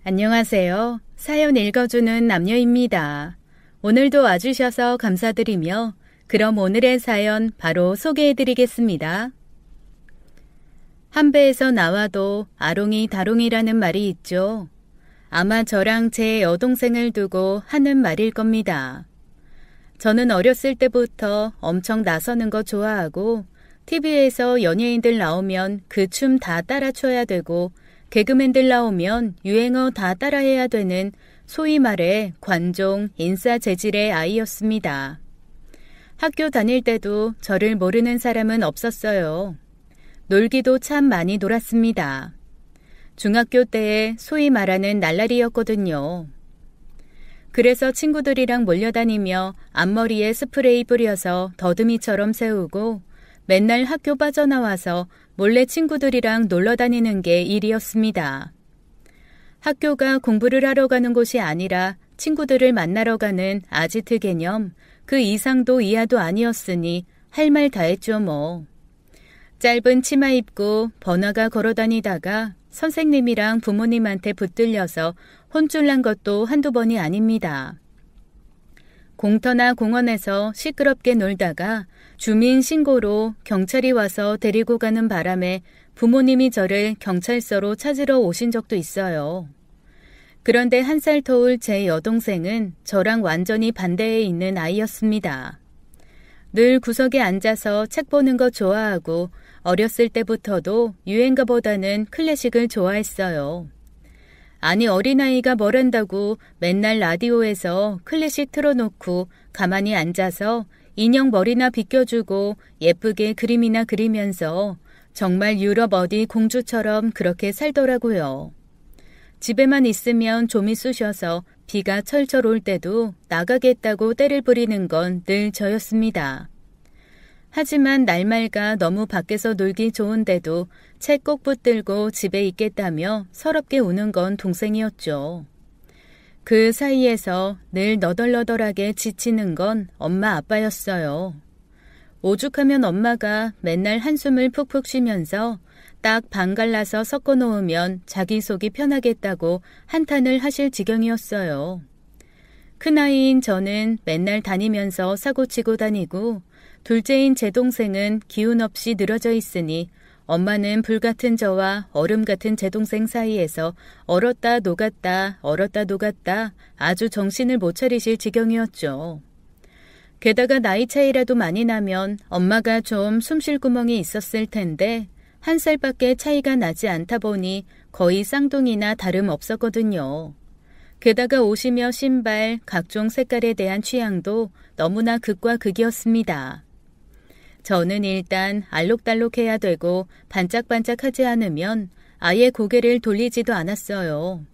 안녕하세요. 사연 읽어주는 남녀입니다. 오늘도 와주셔서 감사드리며 그럼 오늘의 사연 바로 소개해드리겠습니다. 한 배에서 나와도 아롱이 다롱이라는 말이 있죠. 아마 저랑 제 여동생을 두고 하는 말일 겁니다. 저는 어렸을 때부터 엄청 나서는 거 좋아하고 TV에서 연예인들 나오면 그 춤 다 따라 춰야 되고 개그맨들 나오면 유행어 다 따라해야 되는 소위 말해 관종, 인싸 재질의 아이였습니다. 학교 다닐 때도 저를 모르는 사람은 없었어요. 놀기도 참 많이 놀았습니다. 중학교 때에 소위 말하는 날라리였거든요. 그래서 친구들이랑 몰려다니며 앞머리에 스프레이 뿌려서 더듬이처럼 세우고 맨날 학교 빠져나와서 몰래 친구들이랑 놀러 다니는 게 일이었습니다. 학교가 공부를 하러 가는 곳이 아니라 친구들을 만나러 가는 아지트 개념, 그 이상도 이하도 아니었으니 할 말 다 했죠 뭐. 짧은 치마 입고 번화가 걸어 다니다가 선생님이랑 부모님한테 붙들려서 혼쭐 난 것도 한두 번이 아닙니다. 공터나 공원에서 시끄럽게 놀다가 주민 신고로 경찰이 와서 데리고 가는 바람에 부모님이 저를 경찰서로 찾으러 오신 적도 있어요. 그런데 한 살 터울 제 여동생은 저랑 완전히 반대에 있는 아이였습니다. 늘 구석에 앉아서 책 보는 거 좋아하고 어렸을 때부터도 유행가보다는 클래식을 좋아했어요. 아니 어린아이가 뭘 한다고 맨날 라디오에서 클래식 틀어놓고 가만히 앉아서 인형 머리나 빗겨주고 예쁘게 그림이나 그리면서 정말 유럽 어디 공주처럼 그렇게 살더라고요. 집에만 있으면 좀이 쑤셔서 비가 철철 올 때도 나가겠다고 떼를 부리는 건 늘 저였습니다. 하지만 날말가 너무 밖에서 놀기 좋은데도 책 꼭 붙들고 집에 있겠다며 서럽게 우는 건 동생이었죠. 그 사이에서 늘 너덜너덜하게 지치는 건 엄마 아빠였어요. 오죽하면 엄마가 맨날 한숨을 푹푹 쉬면서 딱 반 갈라서 섞어 놓으면 자기 속이 편하겠다고 한탄을 하실 지경이었어요. 큰아이인 저는 맨날 다니면서 사고치고 다니고 둘째인 제 동생은 기운 없이 늘어져 있으니 엄마는 불같은 저와 얼음 같은 제 동생 사이에서 얼었다 녹았다 얼었다 녹았다 아주 정신을 못 차리실 지경이었죠. 게다가 나이 차이라도 많이 나면 엄마가 좀 숨쉴 구멍이 있었을 텐데 한 살밖에 차이가 나지 않다 보니 거의 쌍둥이나 다름없었거든요. 게다가 옷이며 신발, 각종 색깔에 대한 취향도 너무나 극과 극이었습니다. 저는 일단 알록달록해야 되고 반짝반짝하지 않으면 아예 고개를 돌리지도 않았어요.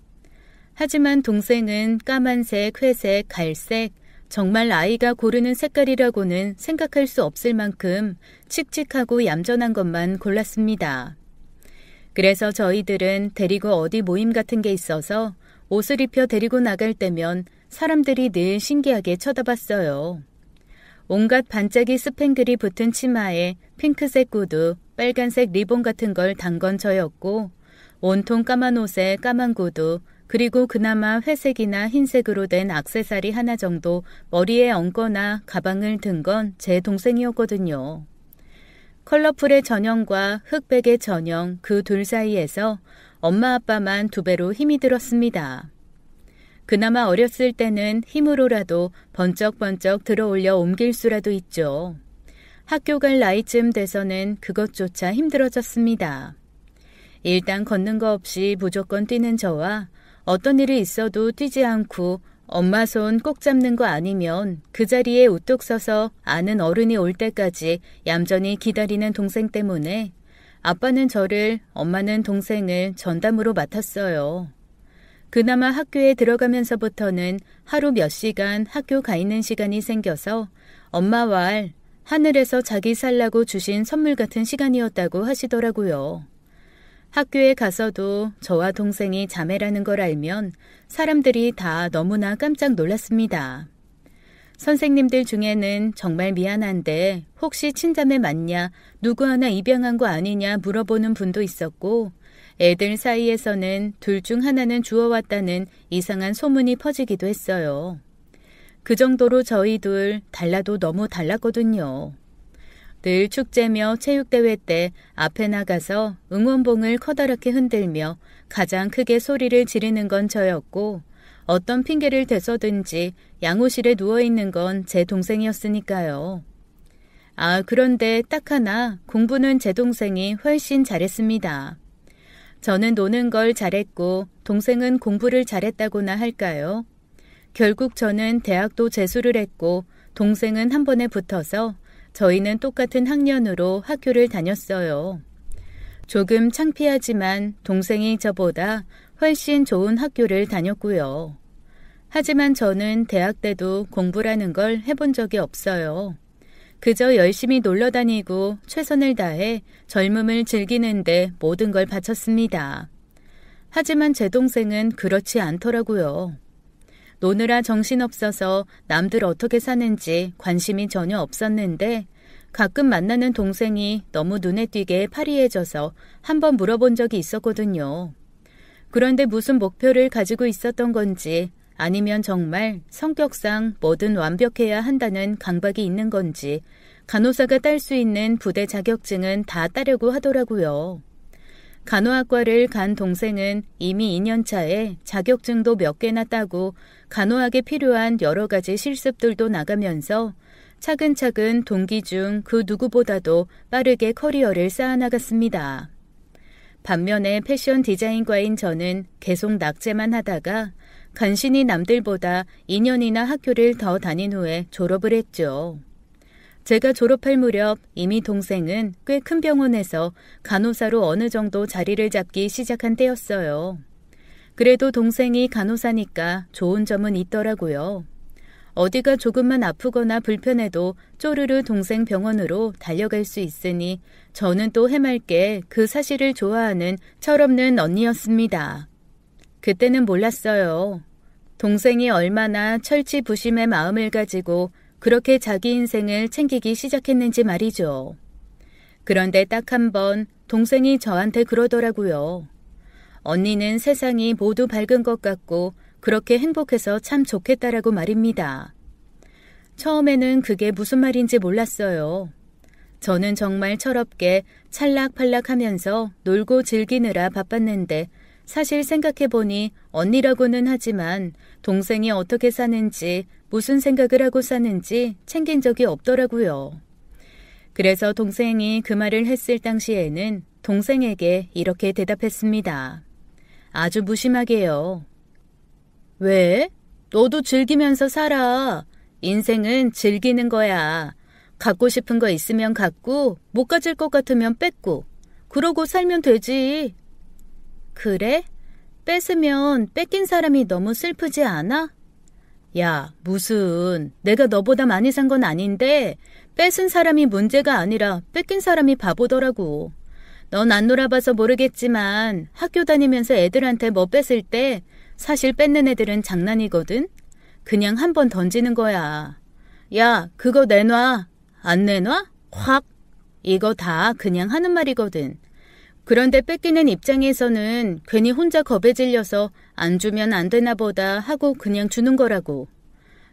하지만 동생은 까만색, 회색, 갈색, 정말 아이가 고르는 색깔이라고는 생각할 수 없을 만큼 칙칙하고 얌전한 것만 골랐습니다. 그래서 저희들은 데리고 어디 모임 같은 게 있어서 옷을 입혀 데리고 나갈 때면 사람들이 늘 신기하게 쳐다봤어요. 온갖 반짝이 스팽글이 붙은 치마에 핑크색 구두, 빨간색 리본 같은 걸 단 건 저였고 온통 까만 옷에 까만 구두, 그리고 그나마 회색이나 흰색으로 된 액세서리 하나 정도 머리에 얹거나 가방을 든 건 제 동생이었거든요. 컬러풀의 전형과 흑백의 전형 그 둘 사이에서 엄마 아빠만 두 배로 힘이 들었습니다. 그나마 어렸을 때는 힘으로라도 번쩍번쩍 들어올려 옮길 수라도 있죠. 학교 갈 나이쯤 돼서는 그것조차 힘들어졌습니다. 일단 걷는 거 없이 무조건 뛰는 저와 어떤 일이 있어도 뛰지 않고 엄마 손 꼭 잡는 거 아니면 그 자리에 우뚝 서서 아는 어른이 올 때까지 얌전히 기다리는 동생 때문에 아빠는 저를, 엄마는 동생을 전담으로 맡았어요. 그나마 학교에 들어가면서부터는 하루 몇 시간 학교 가 있는 시간이 생겨서 엄마와 하늘에서 자기 살라고 주신 선물 같은 시간이었다고 하시더라고요. 학교에 가서도 저와 동생이 자매라는 걸 알면 사람들이 다 너무나 깜짝 놀랐습니다. 선생님들 중에는 정말 미안한데 혹시 친자매 맞냐, 누구 하나 입양한 거 아니냐 물어보는 분도 있었고 애들 사이에서는 둘 중 하나는 주워왔다는 이상한 소문이 퍼지기도 했어요. 그 정도로 저희 둘 달라도 너무 달랐거든요. 늘 축제며 체육대회 때 앞에 나가서 응원봉을 커다랗게 흔들며 가장 크게 소리를 지르는 건 저였고 어떤 핑계를 대서든지 양호실에 누워있는 건 제 동생이었으니까요. 그런데 딱 하나 공부는 제 동생이 훨씬 잘했습니다. 저는 노는 걸 잘했고 동생은 공부를 잘했다고나 할까요? 결국 저는 대학도 재수를 했고 동생은 한 번에 붙어서 저희는 똑같은 학년으로 학교를 다녔어요. 조금 창피하지만 동생이 저보다 훨씬 좋은 학교를 다녔고요. 하지만 저는 대학 때도 공부라는 걸 해본 적이 없어요. 그저 열심히 놀러 다니고 최선을 다해 젊음을 즐기는데 모든 걸 바쳤습니다. 하지만 제 동생은 그렇지 않더라고요. 노느라 정신없어서 남들 어떻게 사는지 관심이 전혀 없었는데 가끔 만나는 동생이 너무 눈에 띄게 파리해져서 한번 물어본 적이 있었거든요. 그런데 무슨 목표를 가지고 있었던 건지 아니면 정말 성격상 뭐든 완벽해야 한다는 강박이 있는 건지 간호사가 딸 수 있는 부대 자격증은 다 따려고 하더라고요. 간호학과를 간 동생은 이미 2년 차에 자격증도 몇 개나 따고 간호학에 필요한 여러 가지 실습들도 나가면서 차근차근 동기 중 그 누구보다도 빠르게 커리어를 쌓아나갔습니다. 반면에 패션 디자인과인 저는 계속 낙제만 하다가 간신히 남들보다 2년이나 학교를 더 다닌 후에 졸업을 했죠. 제가 졸업할 무렵 이미 동생은 꽤 큰 병원에서 간호사로 어느 정도 자리를 잡기 시작한 때였어요. 그래도 동생이 간호사니까 좋은 점은 있더라고요. 어디가 조금만 아프거나 불편해도 쪼르르 동생 병원으로 달려갈 수 있으니 저는 또 해맑게 그 사실을 좋아하는 철없는 언니였습니다. 그때는 몰랐어요. 동생이 얼마나 철치부심의 마음을 가지고 그렇게 자기 인생을 챙기기 시작했는지 말이죠. 그런데 딱 한 번 동생이 저한테 그러더라고요. 언니는 세상이 모두 밝은 것 같고 그렇게 행복해서 참 좋겠다라고 말입니다. 처음에는 그게 무슨 말인지 몰랐어요. 저는 정말 철없게 찰락팔락하면서 놀고 즐기느라 바빴는데 사실 생각해보니 언니라고는 하지만 동생이 어떻게 사는지 무슨 생각을 하고 사는지 챙긴 적이 없더라고요. 그래서 동생이 그 말을 했을 당시에는 동생에게 이렇게 대답했습니다. 아주 무심하게요. 왜? 너도 즐기면서 살아. 인생은 즐기는 거야. 갖고 싶은 거 있으면 갖고 못 가질 것 같으면 뺏고 그러고 살면 되지. 그래? 뺏으면 뺏긴 사람이 너무 슬프지 않아? 야, 무슨 내가 너보다 많이 산 건 아닌데 뺏은 사람이 문제가 아니라 뺏긴 사람이 바보더라고. 넌 안 놀아봐서 모르겠지만 학교 다니면서 애들한테 뭐 뺏을 때 사실 뺏는 애들은 장난이거든. 그냥 한 번 던지는 거야. 야, 그거 내놔. 안 내놔? 확. 이거 다 그냥 하는 말이거든. 그런데 뺏기는 입장에서는 괜히 혼자 겁에 질려서 안 주면 안 되나 보다 하고 그냥 주는 거라고.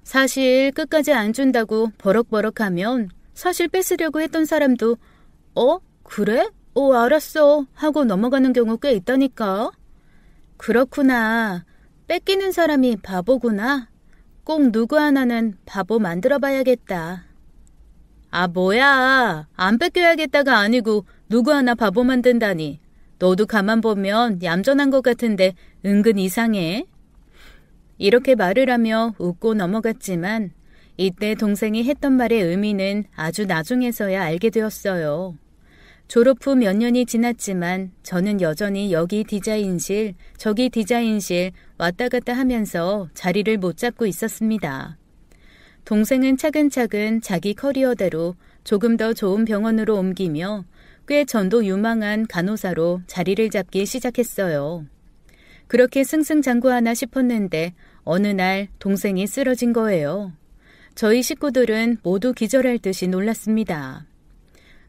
사실 끝까지 안 준다고 버럭버럭하면 사실 뺏으려고 했던 사람도 그래? 알았어 하고 넘어가는 경우 꽤 있다니까. 그렇구나. 뺏기는 사람이 바보구나. 꼭 누구 하나는 바보 만들어 봐야겠다. 뭐야. 안 뺏겨야겠다가 아니고 누구 하나 바보 만든다니. 너도 가만 보면 얌전한 것 같은데 은근 이상해. 이렇게 말을 하며 웃고 넘어갔지만 이때 동생이 했던 말의 의미는 아주 나중에서야 알게 되었어요. 졸업 후 몇 년이 지났지만 저는 여전히 여기 디자인실, 저기 디자인실 왔다 갔다 하면서 자리를 못 잡고 있었습니다. 동생은 차근차근 자기 커리어대로 조금 더 좋은 병원으로 옮기며 꽤 전도 유망한 간호사로 자리를 잡기 시작했어요. 그렇게 승승장구하나 싶었는데 어느 날 동생이 쓰러진 거예요. 저희 식구들은 모두 기절할 듯이 놀랐습니다.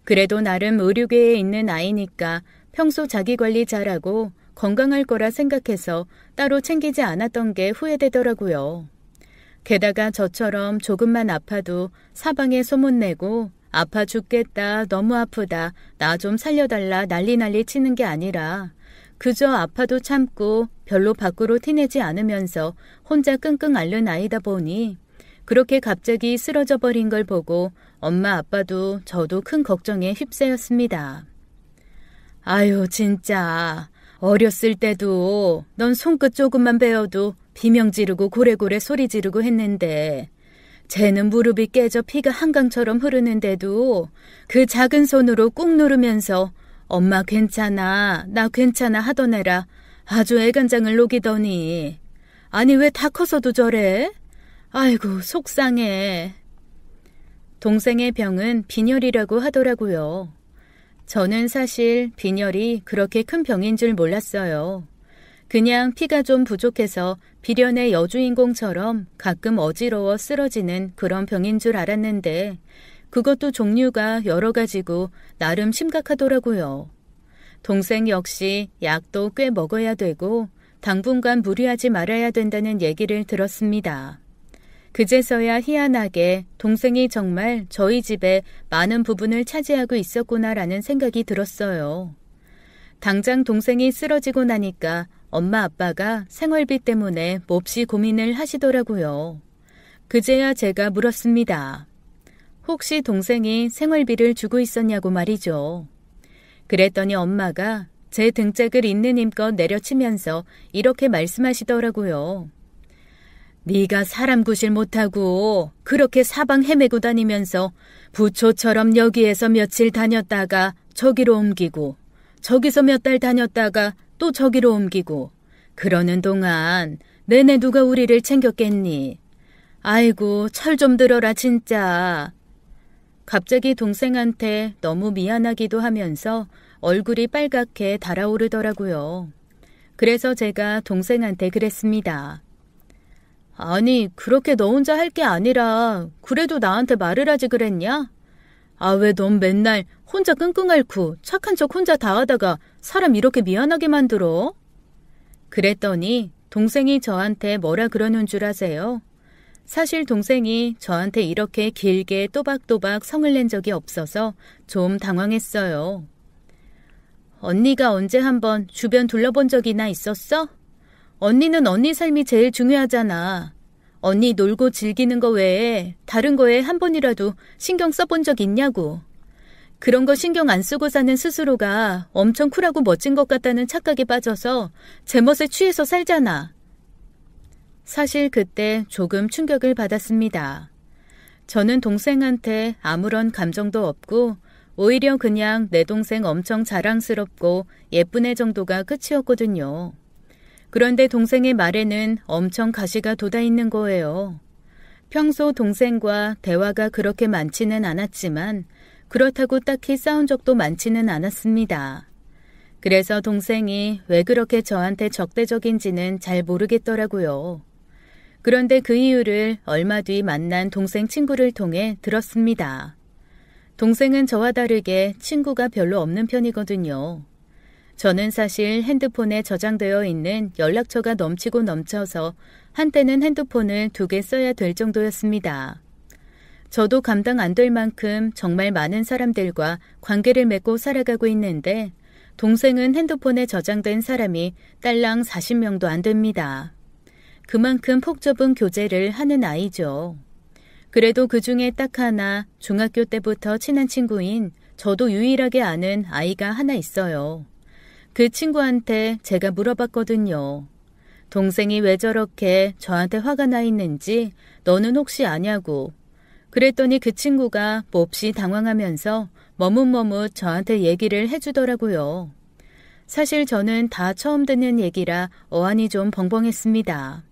그래도 나름 의료계에 있는 아이니까 평소 자기 관리 잘하고 건강할 거라 생각해서 따로 챙기지 않았던 게 후회되더라고요. 게다가 저처럼 조금만 아파도 사방에 소문내고 아파 죽겠다, 너무 아프다, 나 좀 살려달라 난리 치는 게 아니라 그저 아파도 참고 별로 밖으로 티내지 않으면서 혼자 끙끙 앓는 아이다 보니 그렇게 갑자기 쓰러져 버린 걸 보고 엄마 아빠도 저도 큰 걱정에 휩싸였습니다. 아유 진짜 어렸을 때도 넌 손끝 조금만 베어도 비명 지르고 고래고래 소리 지르고 했는데 쟤는 무릎이 깨져 피가 한강처럼 흐르는데도 그 작은 손으로 꾹 누르면서 엄마 괜찮아, 나 괜찮아 하던 애라 아주 애간장을 녹이더니 아니 왜 다 커서도 저래? 아이고 속상해. 동생의 병은 빈혈이라고 하더라고요. 저는 사실 빈혈이 그렇게 큰 병인 줄 몰랐어요. 그냥 피가 좀 부족해서 비련의 여주인공처럼 가끔 어지러워 쓰러지는 그런 병인 줄 알았는데 그것도 종류가 여러 가지고 나름 심각하더라고요. 동생 역시 약도 꽤 먹어야 되고 당분간 무리하지 말아야 된다는 얘기를 들었습니다. 그제서야 희한하게 동생이 정말 저희 집에 많은 부분을 차지하고 있었구나라는 생각이 들었어요. 당장 동생이 쓰러지고 나니까 엄마 아빠가 생활비 때문에 몹시 고민을 하시더라고요. 그제야 제가 물었습니다. 혹시 동생이 생활비를 주고 있었냐고 말이죠. 그랬더니 엄마가 제 등짝을 있는 힘껏 내려치면서 이렇게 말씀하시더라고요. 네가 사람 구실 못하고 그렇게 사방 헤매고 다니면서 부초처럼 여기에서 며칠 다녔다가 저기로 옮기고 저기서 몇 달 다녔다가 또 저기로 옮기고 그러는 동안 내내 누가 우리를 챙겼겠니? 아이고 철 좀 들어라 진짜. 갑자기 동생한테 너무 미안하기도 하면서 얼굴이 빨갛게 달아오르더라고요. 그래서 제가 동생한테 그랬습니다. 아니 그렇게 너 혼자 할 게 아니라 그래도 나한테 말을 하지 그랬냐? 아 왜 넌 맨날 혼자 끙끙 앓고 착한 척 혼자 다 하다가 사람 이렇게 미안하게 만들어? 그랬더니 동생이 저한테 뭐라 그러는 줄 아세요? 사실 동생이 저한테 이렇게 길게 또박또박 성을 낸 적이 없어서 좀 당황했어요. 언니가 언제 한번 주변 둘러본 적이나 있었어? 언니는 언니 삶이 제일 중요하잖아. 언니 놀고 즐기는 거 외에 다른 거에 한 번이라도 신경 써본 적 있냐고. 그런 거 신경 안 쓰고 사는 스스로가 엄청 쿨하고 멋진 것 같다는 착각에 빠져서 제멋에 취해서 살잖아. 사실 그때 조금 충격을 받았습니다. 저는 동생한테 아무런 감정도 없고 오히려 그냥 내 동생 엄청 자랑스럽고 예쁜 애 정도가 끝이었거든요. 그런데 동생의 말에는 엄청 가시가 돋아있는 거예요. 평소 동생과 대화가 그렇게 많지는 않았지만 그렇다고 딱히 싸운 적도 많지는 않았습니다. 그래서 동생이 왜 그렇게 저한테 적대적인지는 잘 모르겠더라고요. 그런데 그 이유를 얼마 뒤 만난 동생 친구를 통해 들었습니다. 동생은 저와 다르게 친구가 별로 없는 편이거든요. 저는 사실 핸드폰에 저장되어 있는 연락처가 넘치고 넘쳐서 한때는 핸드폰을 2개 써야 될 정도였습니다. 저도 감당 안 될 만큼 정말 많은 사람들과 관계를 맺고 살아가고 있는데 동생은 핸드폰에 저장된 사람이 딸랑 40명도 안 됩니다. 그만큼 폭 좁은 교제를 하는 아이죠. 그래도 그중에 딱 하나 중학교 때부터 친한 친구인 저도 유일하게 아는 아이가 하나 있어요. 그 친구한테 제가 물어봤거든요. 동생이 왜 저렇게 저한테 화가 나 있는지 너는 혹시 아냐고. 그랬더니 그 친구가 몹시 당황하면서 머뭇머뭇 저한테 얘기를 해주더라고요. 사실 저는 다 처음 듣는 얘기라 어안이 좀 벙벙했습니다.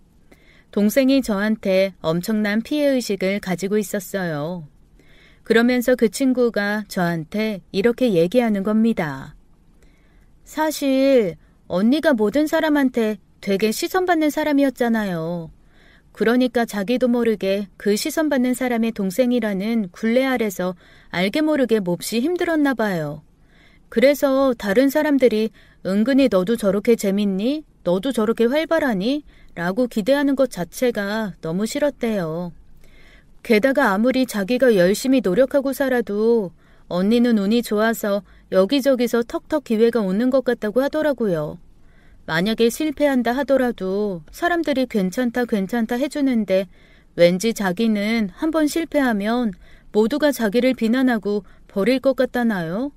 동생이 저한테 엄청난 피해의식을 가지고 있었어요. 그러면서 그 친구가 저한테 이렇게 얘기하는 겁니다. 사실 언니가 모든 사람한테 되게 시선받는 사람이었잖아요. 그러니까 자기도 모르게 그 시선받는 사람의 동생이라는 굴레 아래서 알게 모르게 몹시 힘들었나 봐요. 그래서 다른 사람들이 은근히 너도 저렇게 재밌니? 너도 저렇게 활발하니? 라고 기대하는 것 자체가 너무 싫었대요. 게다가 아무리 자기가 열심히 노력하고 살아도 언니는 운이 좋아서 여기저기서 턱턱 기회가 오는 것 같다고 하더라고요. 만약에 실패한다 하더라도 사람들이 괜찮다 괜찮다 해주는데 왠지 자기는 한번 실패하면 모두가 자기를 비난하고 버릴 것 같다나요?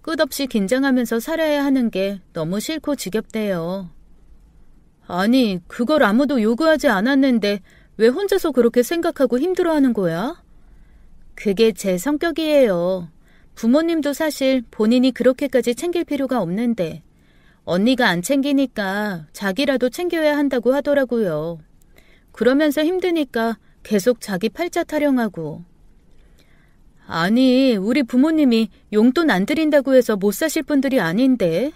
끝없이 긴장하면서 살아야 하는 게 너무 싫고 지겹대요. 아니, 그걸 아무도 요구하지 않았는데 왜 혼자서 그렇게 생각하고 힘들어하는 거야? 그게 제 성격이에요. 부모님도 사실 본인이 그렇게까지 챙길 필요가 없는데 언니가 안 챙기니까 자기라도 챙겨야 한다고 하더라고요. 그러면서 힘드니까 계속 자기 팔자 타령하고. 아니, 우리 부모님이 용돈 안 드린다고 해서 못 사실 분들이 아닌데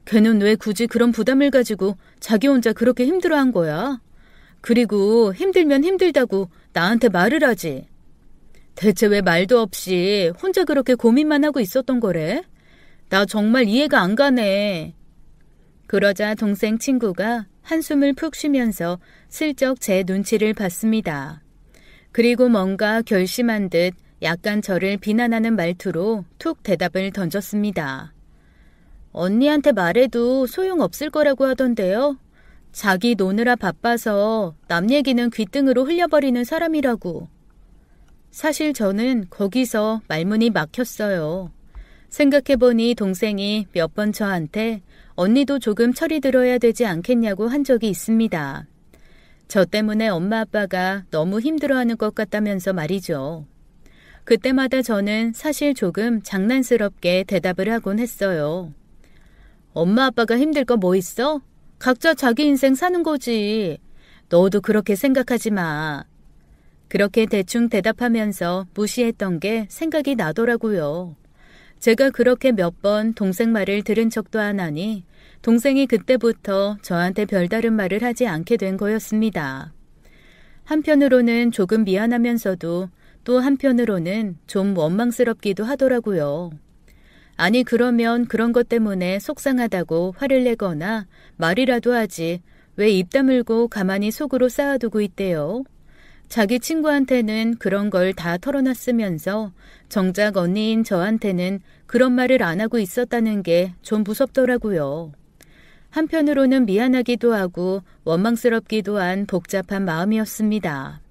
걔는 왜 굳이 그런 부담을 가지고 자기 혼자 그렇게 힘들어한 거야? 그리고 힘들면 힘들다고 나한테 말을 하지. 대체 왜 말도 없이 혼자 그렇게 고민만 하고 있었던 거래? 나 정말 이해가 안 가네. 그러자 동생 친구가 한숨을 푹 쉬면서 슬쩍 제 눈치를 봤습니다. 그리고 뭔가 결심한 듯 약간 저를 비난하는 말투로 툭 대답을 던졌습니다. 언니한테 말해도 소용없을 거라고 하던데요. 자기 노느라 바빠서 남 얘기는 귓등으로 흘려버리는 사람이라고. 사실 저는 거기서 말문이 막혔어요. 생각해보니 동생이 몇 번 저한테 언니도 조금 철이 들어야 되지 않겠냐고 한 적이 있습니다. 저 때문에 엄마 아빠가 너무 힘들어하는 것 같다면서 말이죠. 그때마다 저는 사실 조금 장난스럽게 대답을 하곤 했어요. 엄마 아빠가 힘들 거 뭐 있어? 각자 자기 인생 사는 거지. 너도 그렇게 생각하지 마. 그렇게 대충 대답하면서 무시했던 게 생각이 나더라고요. 제가 그렇게 몇 번 동생 말을 들은 척도 안 하니 동생이 그때부터 저한테 별다른 말을 하지 않게 된 거였습니다. 한편으로는 조금 미안하면서도 또 한편으로는 좀 원망스럽기도 하더라고요. 아니 그러면 그런 것 때문에 속상하다고 화를 내거나 말이라도 하지 왜 입 다물고 가만히 속으로 쌓아두고 있대요. 자기 친구한테는 그런 걸 다 털어놨으면서 정작 언니인 저한테는 그런 말을 안 하고 있었다는 게 좀 무섭더라고요. 한편으로는 미안하기도 하고 원망스럽기도 한 복잡한 마음이었습니다.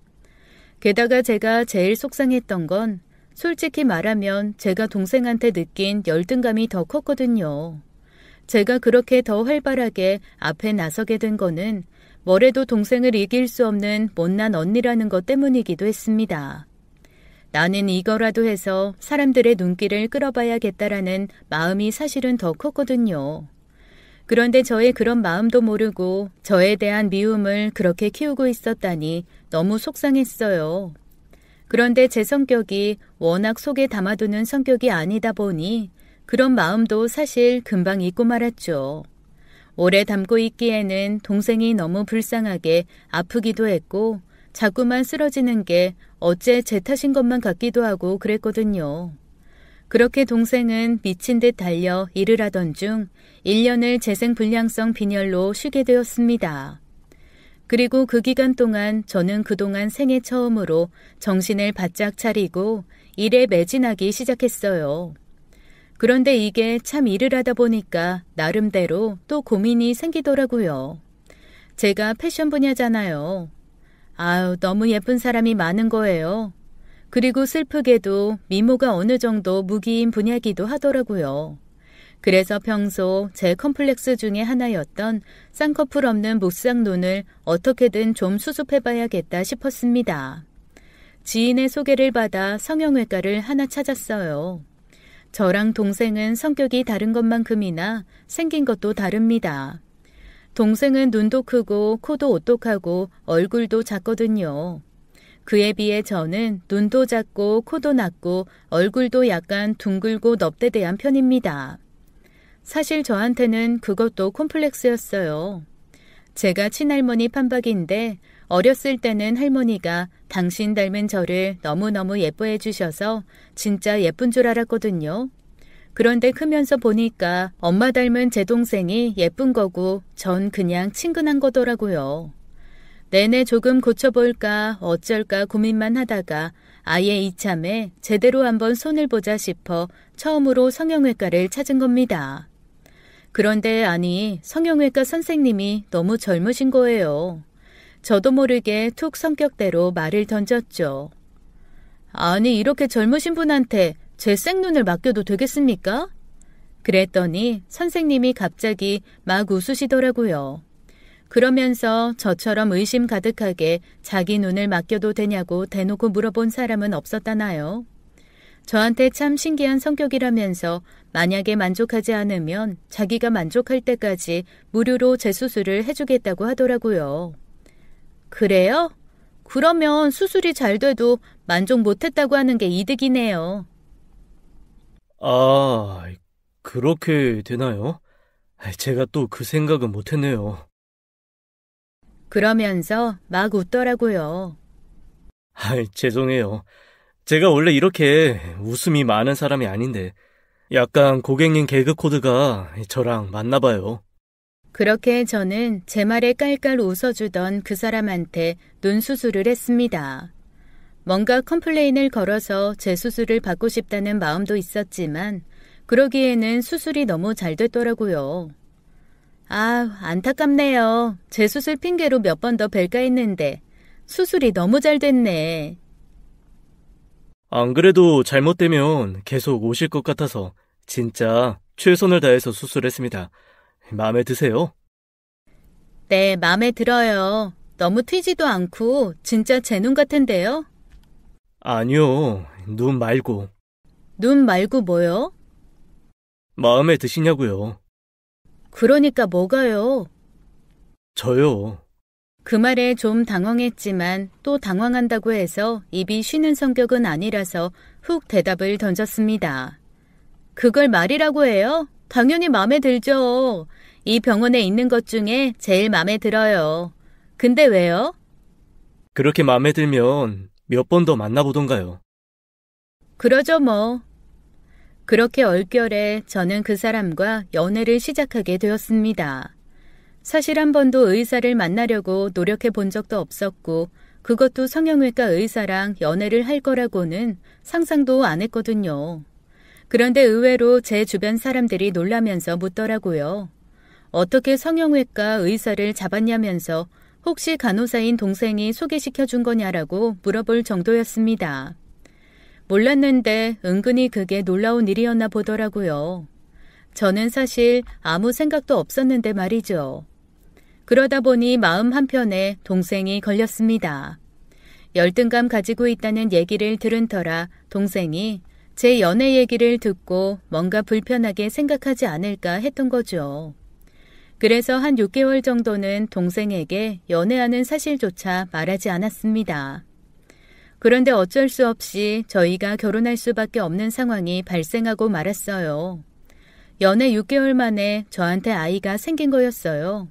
게다가 제가 제일 속상했던 건 솔직히 말하면 제가 동생한테 느낀 열등감이 더 컸거든요. 제가 그렇게 더 활발하게 앞에 나서게 된 거는 뭐래도 동생을 이길 수 없는 못난 언니라는 것 때문이기도 했습니다. 나는 이거라도 해서 사람들의 눈길을 끌어봐야겠다라는 마음이 사실은 더 컸거든요. 그런데 저의 그런 마음도 모르고 저에 대한 미움을 그렇게 키우고 있었다니 너무 속상했어요. 그런데 제 성격이 워낙 속에 담아두는 성격이 아니다 보니 그런 마음도 사실 금방 잊고 말았죠. 오래 담고 있기에는 동생이 너무 불쌍하게 아프기도 했고 자꾸만 쓰러지는 게 어째 제 탓인 것만 같기도 하고 그랬거든요. 그렇게 동생은 미친 듯 달려 일을 하던 중 1년을 재생불량성 빈혈로 쉬게 되었습니다. 그리고 그 기간 동안 저는 그동안 생애 처음으로 정신을 바짝 차리고 일에 매진하기 시작했어요. 그런데 이게 참 일을 하다 보니까 나름대로 또 고민이 생기더라고요. 제가 패션 분야잖아요. 아유, 너무 예쁜 사람이 많은 거예요. 그리고 슬프게도 미모가 어느 정도 무기인 분야기도 하더라고요. 그래서 평소 제 컴플렉스 중에 하나였던 쌍꺼풀 없는 무쌍눈을 어떻게든 좀 수습해봐야겠다 싶었습니다. 지인의 소개를 받아 성형외과를 하나 찾았어요. 저랑 동생은 성격이 다른 것만큼이나 생긴 것도 다릅니다. 동생은 눈도 크고 코도 오똑하고 얼굴도 작거든요. 그에 비해 저는 눈도 작고 코도 낮고 얼굴도 약간 둥글고 넙대대한 편입니다. 사실 저한테는 그것도 콤플렉스였어요. 제가 친할머니 판박인데 어렸을 때는 할머니가 당신 닮은 저를 너무너무 예뻐해 주셔서 진짜 예쁜 줄 알았거든요. 그런데 크면서 보니까 엄마 닮은 제 동생이 예쁜 거고 전 그냥 친근한 거더라고요. 내내 조금 고쳐볼까 어쩔까 고민만 하다가 아예 이참에 제대로 한번 손을 보자 싶어 처음으로 성형외과를 찾은 겁니다. 그런데 아니 성형외과 선생님이 너무 젊으신 거예요. 저도 모르게 툭 성격대로 말을 던졌죠. 아니 이렇게 젊으신 분한테 제 생눈을 맡겨도 되겠습니까? 그랬더니 선생님이 갑자기 막 웃으시더라고요. 그러면서 저처럼 의심 가득하게 자기 눈을 맡겨도 되냐고 대놓고 물어본 사람은 없었다나요? 저한테 참 신기한 성격이라면서 만약에 만족하지 않으면 자기가 만족할 때까지 무료로 재수술을 해주겠다고 하더라고요. 그래요? 그러면 수술이 잘 돼도 만족 못했다고 하는 게 이득이네요. 아, 그렇게 되나요? 제가 또 그 생각은 못했네요. 그러면서 막 웃더라고요. 죄송해요. 제가 원래 이렇게 웃음이 많은 사람이 아닌데 약간 고객님 개그 코드가 저랑 맞나 봐요. 그렇게 저는 제 말에 깔깔 웃어주던 그 사람한테 눈 수술을 했습니다. 뭔가 컴플레인을 걸어서 제 수술을 받고 싶다는 마음도 있었지만 그러기에는 수술이 너무 잘 됐더라고요. 아, 안타깝네요. 제 수술 핑계로 몇 번 더 뵐까 했는데 수술이 너무 잘 됐네. 안 그래도 잘못되면 계속 오실 것 같아서 진짜 최선을 다해서 수술했습니다. 마음에 드세요? 네, 마음에 들어요. 너무 튀지도 않고 진짜 제 눈 같은데요? 아니요, 눈 말고. 눈 말고 뭐요? 마음에 드시냐고요. 그러니까 뭐가요? 저요. 그 말에 좀 당황했지만 또 당황한다고 해서 입이 쉬는 성격은 아니라서 훅 대답을 던졌습니다. 그걸 말이라고 해요? 당연히 마음에 들죠. 이 병원에 있는 것 중에 제일 마음에 들어요. 근데 왜요? 그렇게 마음에 들면 몇 번 더 만나보던가요. 그러죠 뭐. 그렇게 얼결에 저는 그 사람과 연애를 시작하게 되었습니다. 사실 한 번도 의사를 만나려고 노력해 본 적도 없었고 그것도 성형외과 의사랑 연애를 할 거라고는 상상도 안 했거든요. 그런데 의외로 제 주변 사람들이 놀라면서 묻더라고요. 어떻게 성형외과 의사를 잡았냐면서 혹시 간호사인 동생이 소개시켜 준 거냐라고 물어볼 정도였습니다. 몰랐는데 은근히 그게 놀라운 일이었나 보더라고요. 저는 사실 아무 생각도 없었는데 말이죠. 그러다 보니 마음 한편에 동생이 걸렸습니다. 열등감 가지고 있다는 얘기를 들은 터라 동생이 제 연애 얘기를 듣고 뭔가 불편하게 생각하지 않을까 했던 거죠. 그래서 한 6개월 정도는 동생에게 연애하는 사실조차 말하지 않았습니다. 그런데 어쩔 수 없이 저희가 결혼할 수밖에 없는 상황이 발생하고 말았어요. 연애 6개월 만에 저한테 아이가 생긴 거였어요.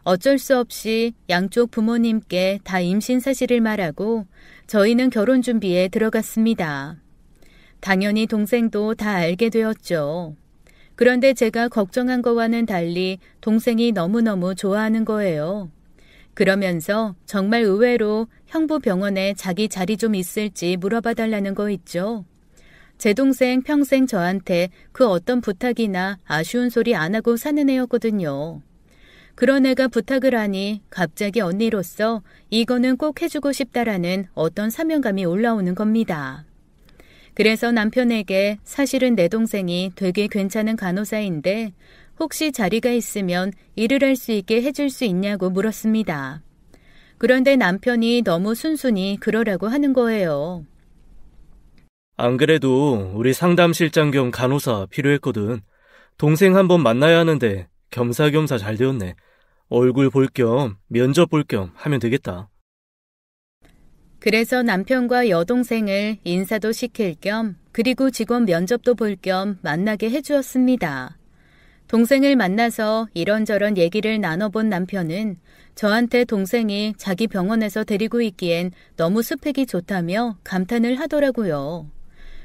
어쩔 수 없이 양쪽 부모님께 다 임신 사실을 말하고 저희는 결혼 준비에 들어갔습니다. 당연히 동생도 다 알게 되었죠. 그런데 제가 걱정한 거와는 달리 동생이 너무너무 좋아하는 거예요. 그러면서 정말 의외로 형부 병원에 자기 자리 좀 있을지 물어봐 달라는 거 있죠. 제 동생 평생 저한테 그 어떤 부탁이나 아쉬운 소리 안 하고 사는 애였거든요. 그런 애가 부탁을 하니 갑자기 언니로서 이거는 꼭 해주고 싶다라는 어떤 사명감이 올라오는 겁니다. 그래서 남편에게 사실은 내 동생이 되게 괜찮은 간호사인데 혹시 자리가 있으면 일을 할 수 있게 해줄 수 있냐고 물었습니다. 그런데 남편이 너무 순순히 그러라고 하는 거예요. 안 그래도 우리 상담실장 겸 간호사 필요했거든. 동생 한번 만나야 하는데 겸사겸사 잘 되었네. 얼굴 볼 겸 면접 볼 겸 하면 되겠다. 그래서 남편과 여동생을 인사도 시킬 겸 그리고 직원 면접도 볼 겸 만나게 해주었습니다. 동생을 만나서 이런저런 얘기를 나눠본 남편은 저한테 동생이 자기 병원에서 데리고 있기엔 너무 스펙이 좋다며 감탄을 하더라고요.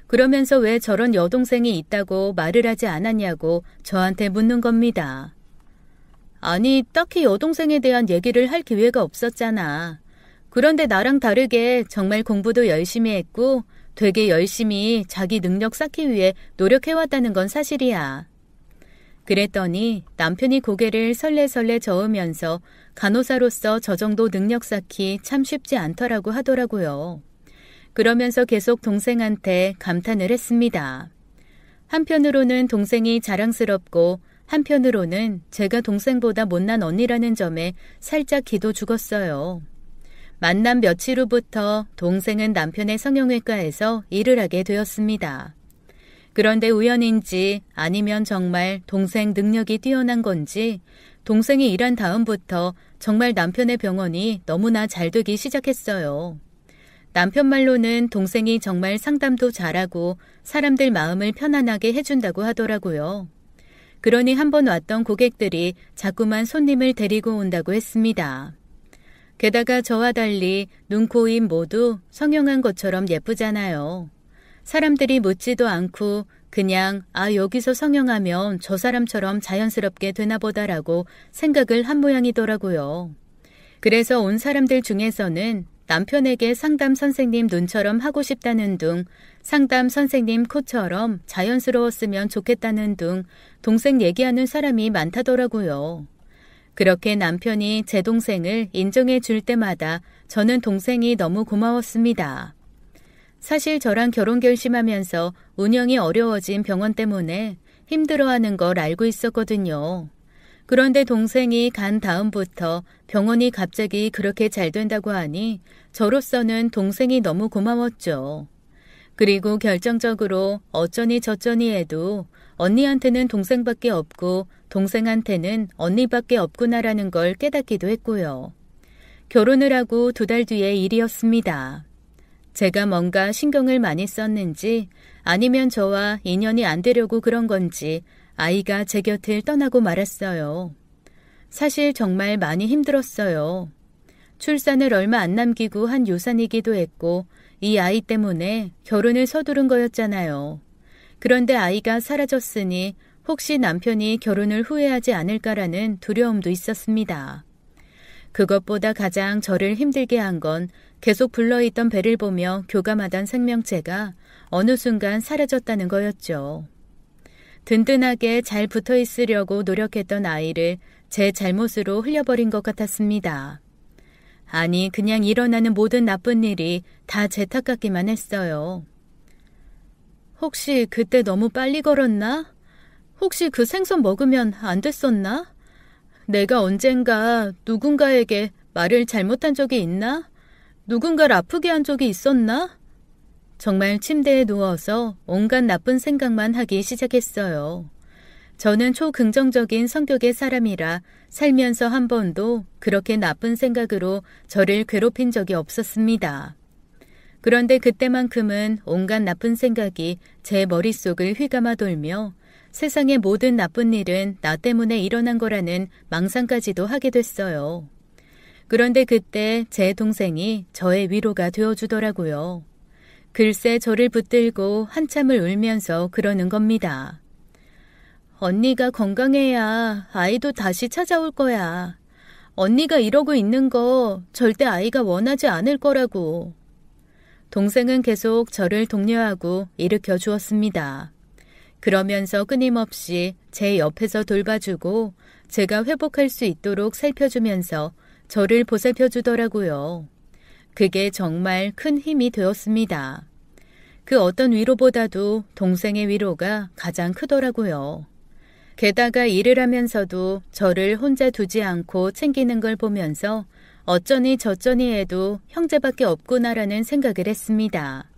그러면서 왜 저런 여동생이 있다고 말을 하지 않았냐고 저한테 묻는 겁니다. 아니, 딱히 여동생에 대한 얘기를 할 기회가 없었잖아. 그런데 나랑 다르게 정말 공부도 열심히 했고 되게 열심히 자기 능력 쌓기 위해 노력해왔다는 건 사실이야. 그랬더니 남편이 고개를 설레설레 저으면서 간호사로서 저 정도 능력 쌓기 참 쉽지 않더라고 하더라고요. 그러면서 계속 동생한테 감탄을 했습니다. 한편으로는 동생이 자랑스럽고 한편으로는 제가 동생보다 못난 언니라는 점에 살짝 기도 죽었어요. 만남 며칠 후부터 동생은 남편의 성형외과에서 일을 하게 되었습니다. 그런데 우연인지 아니면 정말 동생 능력이 뛰어난 건지 동생이 일한 다음부터 정말 남편의 병원이 너무나 잘 되기 시작했어요. 남편 말로는 동생이 정말 상담도 잘하고 사람들 마음을 편안하게 해준다고 하더라고요. 그러니 한번 왔던 고객들이 자꾸만 손님을 데리고 온다고 했습니다. 게다가 저와 달리 눈, 코, 입 모두 성형한 것처럼 예쁘잖아요. 사람들이 묻지도 않고 그냥 여기서 성형하면 저 사람처럼 자연스럽게 되나 보다라고 생각을 한 모양이더라고요. 그래서 온 사람들 중에서는 남편에게 상담 선생님 눈처럼 하고 싶다는 둥, 상담 선생님 코처럼 자연스러웠으면 좋겠다는 둥 동생 얘기하는 사람이 많다더라고요. 그렇게 남편이 제 동생을 인정해 줄 때마다 저는 동생이 너무 고마웠습니다. 사실 저랑 결혼 결심하면서 운영이 어려워진 병원 때문에 힘들어하는 걸 알고 있었거든요. 그런데 동생이 간 다음부터 병원이 갑자기 그렇게 잘 된다고 하니 저로서는 동생이 너무 고마웠죠. 그리고 결정적으로 어쩌니 저쩌니 해도 언니한테는 동생밖에 없고 동생한테는 언니밖에 없구나라는 걸 깨닫기도 했고요. 결혼을 하고 2달 뒤의 일이었습니다. 제가 뭔가 신경을 많이 썼는지 아니면 저와 인연이 안 되려고 그런 건지 아이가 제 곁을 떠나고 말았어요. 사실 정말 많이 힘들었어요. 출산을 얼마 안 남기고 한 유산이기도 했고 이 아이 때문에 결혼을 서두른 거였잖아요. 그런데 아이가 사라졌으니 혹시 남편이 결혼을 후회하지 않을까라는 두려움도 있었습니다. 그것보다 가장 저를 힘들게 한 건 계속 불러있던 배를 보며 교감하던 생명체가 어느 순간 사라졌다는 거였죠. 든든하게 잘 붙어 있으려고 노력했던 아이를 제 잘못으로 흘려버린 것 같았습니다. 아니, 그냥 일어나는 모든 나쁜 일이 다 제 탓 같기만 했어요. 혹시 그때 너무 빨리 걸었나? 혹시 그 생선 먹으면 안 됐었나? 내가 언젠가 누군가에게 말을 잘못한 적이 있나? 누군가를 아프게 한 적이 있었나? 정말 침대에 누워서 온갖 나쁜 생각만 하기 시작했어요. 저는 초긍정적인 성격의 사람이라 살면서 한 번도 그렇게 나쁜 생각으로 저를 괴롭힌 적이 없었습니다. 그런데 그때만큼은 온갖 나쁜 생각이 제 머릿속을 휘감아 돌며 세상의 모든 나쁜 일은 나 때문에 일어난 거라는 망상까지도 하게 됐어요. 그런데 그때 제 동생이 저의 위로가 되어주더라고요. 글쎄 저를 붙들고 한참을 울면서 그러는 겁니다. 언니가 건강해야 아이도 다시 찾아올 거야. 언니가 이러고 있는 거 절대 아이가 원하지 않을 거라고. 동생은 계속 저를 독려하고 일으켜 주었습니다. 그러면서 끊임없이 제 옆에서 돌봐주고 제가 회복할 수 있도록 살펴주면서 저를 보살펴 주더라고요. 그게 정말 큰 힘이 되었습니다. 그 어떤 위로보다도 동생의 위로가 가장 크더라고요. 게다가 일을 하면서도 저를 혼자 두지 않고 챙기는 걸 보면서 어쩌니 저쩌니 해도 형제밖에 없구나라는 생각을 했습니다.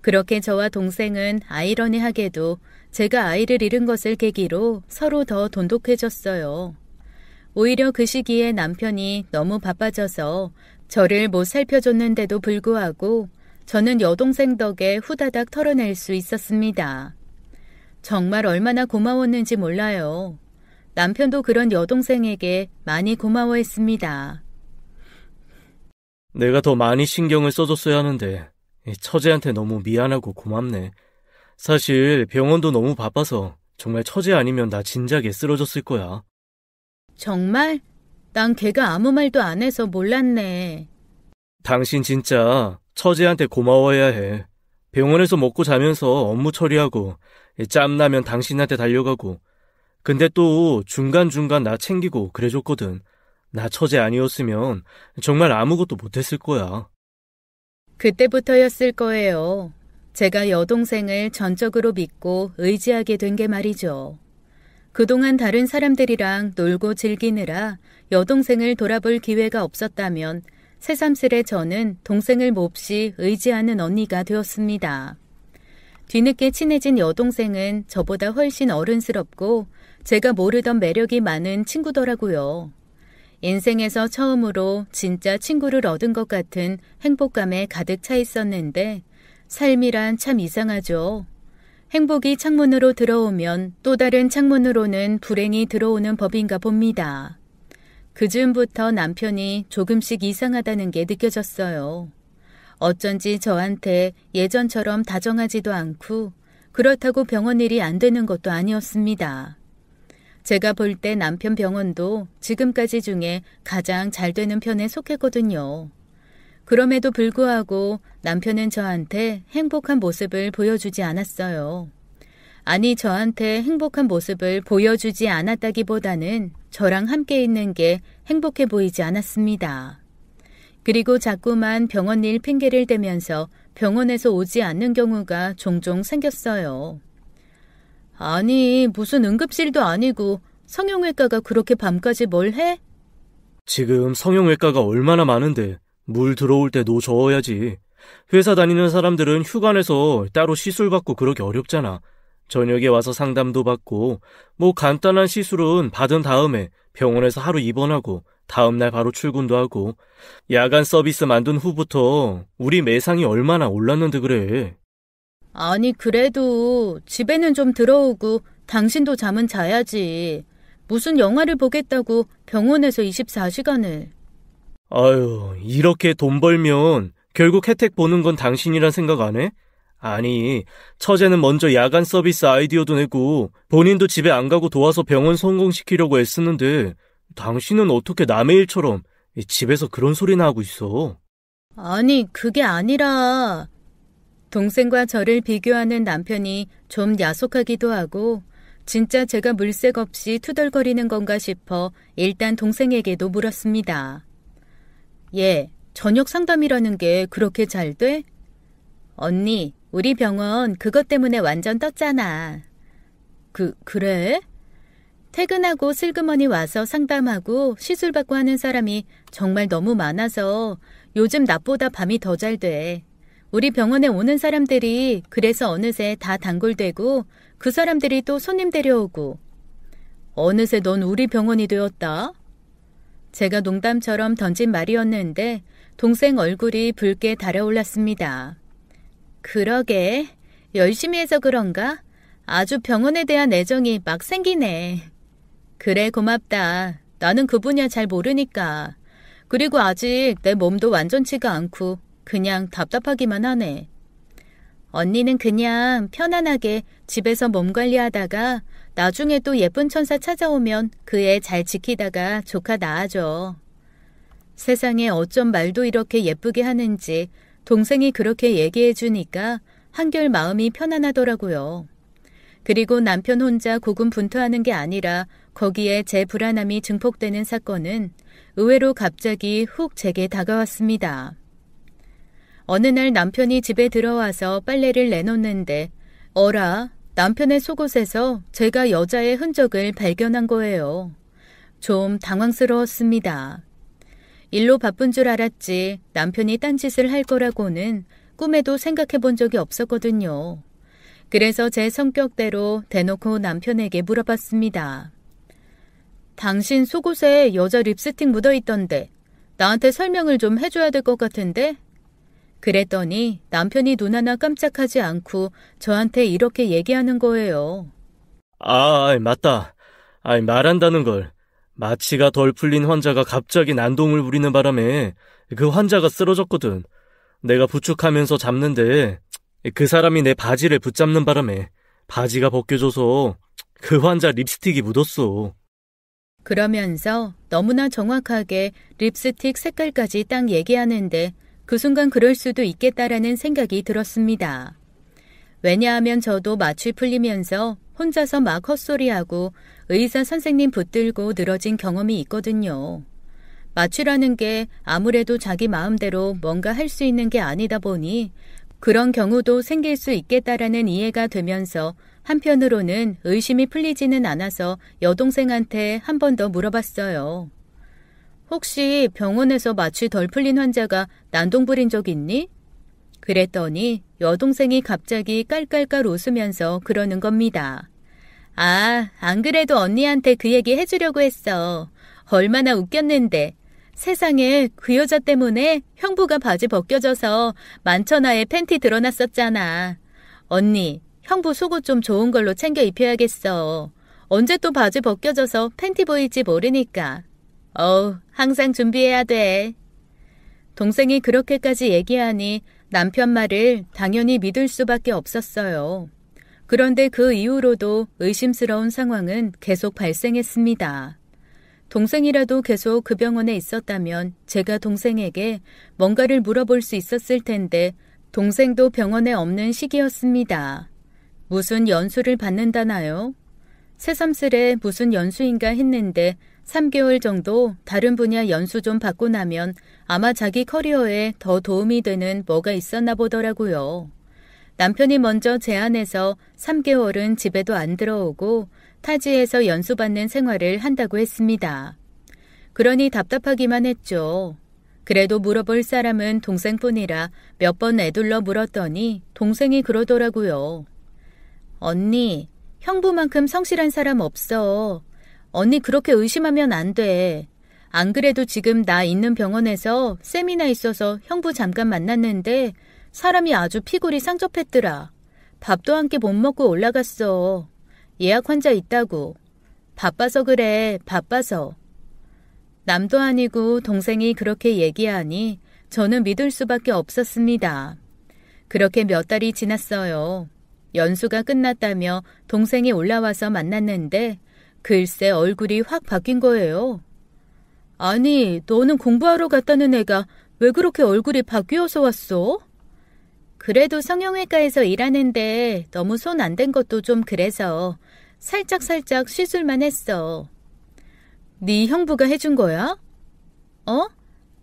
그렇게 저와 동생은 아이러니하게도 제가 아이를 잃은 것을 계기로 서로 더 돈독해졌어요. 오히려 그 시기에 남편이 너무 바빠져서 저를 못 살펴줬는데도 불구하고 저는 여동생 덕에 후다닥 털어낼 수 있었습니다. 정말 얼마나 고마웠는지 몰라요. 남편도 그런 여동생에게 많이 고마워했습니다. 내가 더 많이 신경을 써줬어야 하는데 처제한테 너무 미안하고 고맙네. 사실 병원도 너무 바빠서 정말 처제 아니면 나 진작에 쓰러졌을 거야. 정말? 난 걔가 아무 말도 안 해서 몰랐네. 당신 진짜 처제한테 고마워해야 해. 병원에서 먹고 자면서 업무 처리하고 짬나면 당신한테 달려가고 근데 또 중간중간 나 챙기고 그래줬거든. 나 처제 아니었으면 정말 아무것도 못했을 거야. 그때부터였을 거예요. 제가 여동생을 전적으로 믿고 의지하게 된 게 말이죠. 그동안 다른 사람들이랑 놀고 즐기느라 여동생을 돌아볼 기회가 없었다면 새삼스레 저는 동생을 몹시 의지하는 언니가 되었습니다. 뒤늦게 친해진 여동생은 저보다 훨씬 어른스럽고 제가 모르던 매력이 많은 친구더라고요. 인생에서 처음으로 진짜 친구를 얻은 것 같은 행복감에 가득 차 있었는데 삶이란 참 이상하죠. 행복이 창문으로 들어오면 또 다른 창문으로는 불행이 들어오는 법인가 봅니다. 그 즈음부터 남편이 조금씩 이상하다는 게 느껴졌어요. 어쩐지 저한테 예전처럼 다정하지도 않고 그렇다고 병원 일이 안 되는 것도 아니었습니다. 제가 볼 때 남편 병원도 지금까지 중에 가장 잘 되는 편에 속했거든요. 그럼에도 불구하고 남편은 저한테 행복한 모습을 보여주지 않았어요. 아니, 저한테 행복한 모습을 보여주지 않았다기보다는 저랑 함께 있는 게 행복해 보이지 않았습니다. 그리고 자꾸만 병원 일 핑계를 대면서 병원에서 오지 않는 경우가 종종 생겼어요. 아니, 무슨 응급실도 아니고 성형외과가 그렇게 밤까지 뭘 해? 지금 성형외과가 얼마나 많은데 물 들어올 때 노 저어야지. 회사 다니는 사람들은 휴가 내서 따로 시술 받고 그러기 어렵잖아. 저녁에 와서 상담도 받고 뭐 간단한 시술은 받은 다음에 병원에서 하루 입원하고 다음날 바로 출근도 하고 야간 서비스 만든 후부터 우리 매상이 얼마나 올랐는데 그래. 아니, 그래도 집에는 좀 들어오고 당신도 잠은 자야지. 무슨 영화를 보겠다고 병원에서 24시간을. 아유, 이렇게 돈 벌면 결국 혜택 보는 건 당신이란 생각 안 해? 아니, 처제는 먼저 야간 서비스 아이디어도 내고 본인도 집에 안 가고 도와서 병원 성공시키려고 애쓰는데 당신은 어떻게 남의 일처럼 집에서 그런 소리나 하고 있어? 아니, 그게 아니라 동생과 저를 비교하는 남편이 좀 야속하기도 하고 진짜 제가 물색 없이 투덜거리는 건가 싶어 일단 동생에게도 물었습니다. 얘, 저녁 상담이라는 게 그렇게 잘 돼? 언니, 우리 병원 그것 때문에 완전 떴잖아. 그래? 퇴근하고 슬그머니 와서 상담하고 시술받고 하는 사람이 정말 너무 많아서 요즘 낮보다 밤이 더 잘 돼. 우리 병원에 오는 사람들이 그래서 어느새 다 단골되고 그 사람들이 또 손님 데려오고. 어느새 넌 우리 병원이 되었다? 제가 농담처럼 던진 말이었는데 동생 얼굴이 붉게 달아올랐습니다. 그러게, 열심히 해서 그런가? 아주 병원에 대한 애정이 막 생기네. 그래, 고맙다. 나는 그 분야 잘 모르니까. 그리고 아직 내 몸도 완전치가 않고 그냥 답답하기만 하네. 언니는 그냥 편안하게 집에서 몸 관리하다가 나중에 또 예쁜 천사 찾아오면 그 애 잘 지키다가 조카 낳아줘. 세상에 어쩜 말도 이렇게 예쁘게 하는지 동생이 그렇게 얘기해 주니까 한결 마음이 편안하더라고요. 그리고 남편 혼자 고군분투하는 게 아니라 거기에 제 불안함이 증폭되는 사건은 의외로 갑자기 훅 제게 다가왔습니다. 어느 날 남편이 집에 들어와서 빨래를 내놓는데 어라, 남편의 속옷에서 제가 여자의 흔적을 발견한 거예요. 좀 당황스러웠습니다. 일로 바쁜 줄 알았지 남편이 딴짓을 할 거라고는 꿈에도 생각해 본 적이 없었거든요. 그래서 제 성격대로 대놓고 남편에게 물어봤습니다. 당신 속옷에 여자 립스틱 묻어있던데 나한테 설명을 좀 해줘야 될 것 같은데? 그랬더니 남편이 눈 하나 깜짝하지 않고 저한테 이렇게 얘기하는 거예요. 맞다. 말한다는 걸. 마취가 덜 풀린 환자가 갑자기 난동을 부리는 바람에 그 환자가 쓰러졌거든. 내가 부축하면서 잡는데 그 사람이 내 바지를 붙잡는 바람에 바지가 벗겨져서 그 환자 립스틱이 묻었어. 그러면서 너무나 정확하게 립스틱 색깔까지 딱 얘기하는데 그 순간 그럴 수도 있겠다라는 생각이 들었습니다. 왜냐하면 저도 마취 풀리면서 혼자서 막 헛소리하고 의사 선생님 붙들고 늘어진 경험이 있거든요. 마취라는 게 아무래도 자기 마음대로 뭔가 할 수 있는 게 아니다 보니 그런 경우도 생길 수 있겠다라는 이해가 되면서 한편으로는 의심이 풀리지는 않아서 여동생한테 한 번 더 물어봤어요. 혹시 병원에서 마취 덜 풀린 환자가 난동 부린 적 있니? 그랬더니 여동생이 갑자기 깔깔깔 웃으면서 그러는 겁니다. 아, 안 그래도 언니한테 그 얘기 해주려고 했어. 얼마나 웃겼는데. 세상에 그 여자 때문에 형부가 바지 벗겨져서 만천하에 팬티 드러났었잖아. 언니, 형부 속옷 좀 좋은 걸로 챙겨 입혀야겠어. 언제 또 바지 벗겨져서 팬티 보일지 모르니까. 항상 준비해야 돼. 동생이 그렇게까지 얘기하니 남편 말을 당연히 믿을 수밖에 없었어요. 그런데 그 이후로도 의심스러운 상황은 계속 발생했습니다. 동생이라도 계속 그 병원에 있었다면 제가 동생에게 뭔가를 물어볼 수 있었을 텐데 동생도 병원에 없는 시기였습니다. 무슨 연수를 받는다나요? 새삼스레 무슨 연수인가 했는데 3개월 정도 다른 분야 연수 좀 받고 나면 아마 자기 커리어에 더 도움이 되는 뭐가 있었나 보더라고요. 남편이 먼저 제안해서 3개월은 집에도 안 들어오고 타지에서 연수받는 생활을 한다고 했습니다. 그러니 답답하기만 했죠. 그래도 물어볼 사람은 동생뿐이라 몇 번 애둘러 물었더니 동생이 그러더라고요. 언니, 형부만큼 성실한 사람 없어. 언니 그렇게 의심하면 안 돼. 안 그래도 지금 나 있는 병원에서 세미나 있어서 형부 잠깐 만났는데 사람이 아주 피골이 상접했더라. 밥도 한 끼 못 먹고 올라갔어. 예약 환자 있다고. 바빠서 그래, 바빠서. 남도 아니고 동생이 그렇게 얘기하니 저는 믿을 수밖에 없었습니다. 그렇게 몇 달이 지났어요. 연수가 끝났다며 동생이 올라와서 만났는데 글쎄 얼굴이 확 바뀐 거예요. 아니, 너는 공부하러 갔다는 애가 왜 그렇게 얼굴이 바뀌어서 왔어? 그래도 성형외과에서 일하는데 너무 손 안 댄 것도 좀 그래서 살짝 시술만 했어. 네 형부가 해준 거야?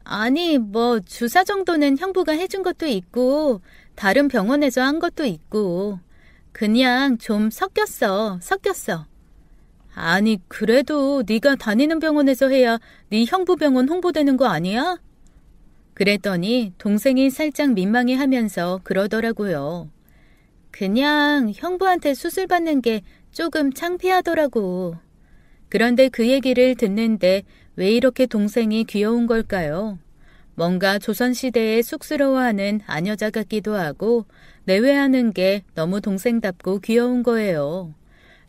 아니, 뭐 주사 정도는 형부가 해준 것도 있고 다른 병원에서 한 것도 있고 그냥 좀 섞였어. 아니, 그래도 네가 다니는 병원에서 해야 네 형부 병원 홍보되는 거 아니야? 그랬더니 동생이 살짝 민망해하면서 그러더라고요. 그냥 형부한테 수술 받는 게 조금 창피하더라고. 그런데 그 얘기를 듣는데 왜 이렇게 동생이 귀여운 걸까요? 뭔가 조선시대에 쑥스러워하는 아녀자 같기도 하고 내외하는 게 너무 동생답고 귀여운 거예요.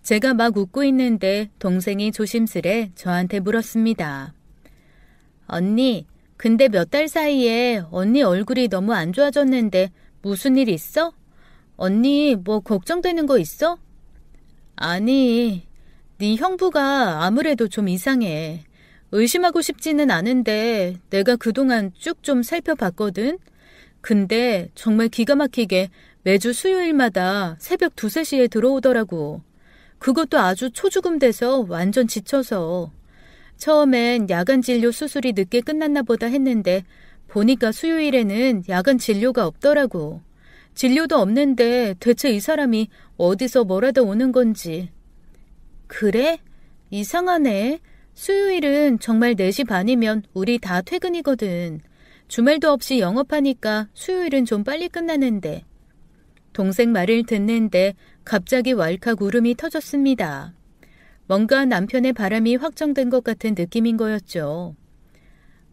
제가 막 웃고 있는데 동생이 조심스레 저한테 물었습니다. 언니, 근데 몇 달 사이에 언니 얼굴이 너무 안 좋아졌는데 무슨 일 있어? 언니 뭐 걱정되는 거 있어? 아니, 네 형부가 아무래도 좀 이상해. 의심하고 싶지는 않은데 내가 그동안 쭉 좀 살펴봤거든. 근데 정말 기가 막히게 매주 수요일마다 새벽 2, 3시에 들어오더라고. 그것도 아주 초죽음 돼서 완전 지쳐서. 처음엔 야간 진료 수술이 늦게 끝났나 보다 했는데 보니까 수요일에는 야간 진료가 없더라고. 진료도 없는데 대체 이 사람이 어디서 뭐라도 오는 건지. 그래? 이상하네. 수요일은 정말 4시 반이면 우리 다 퇴근이거든. 주말도 없이 영업하니까 수요일은 좀 빨리 끝나는데. 동생 말을 듣는데 갑자기 왈칵 울음이 터졌습니다. 뭔가 남편의 바람이 확정된 것 같은 느낌인 거였죠.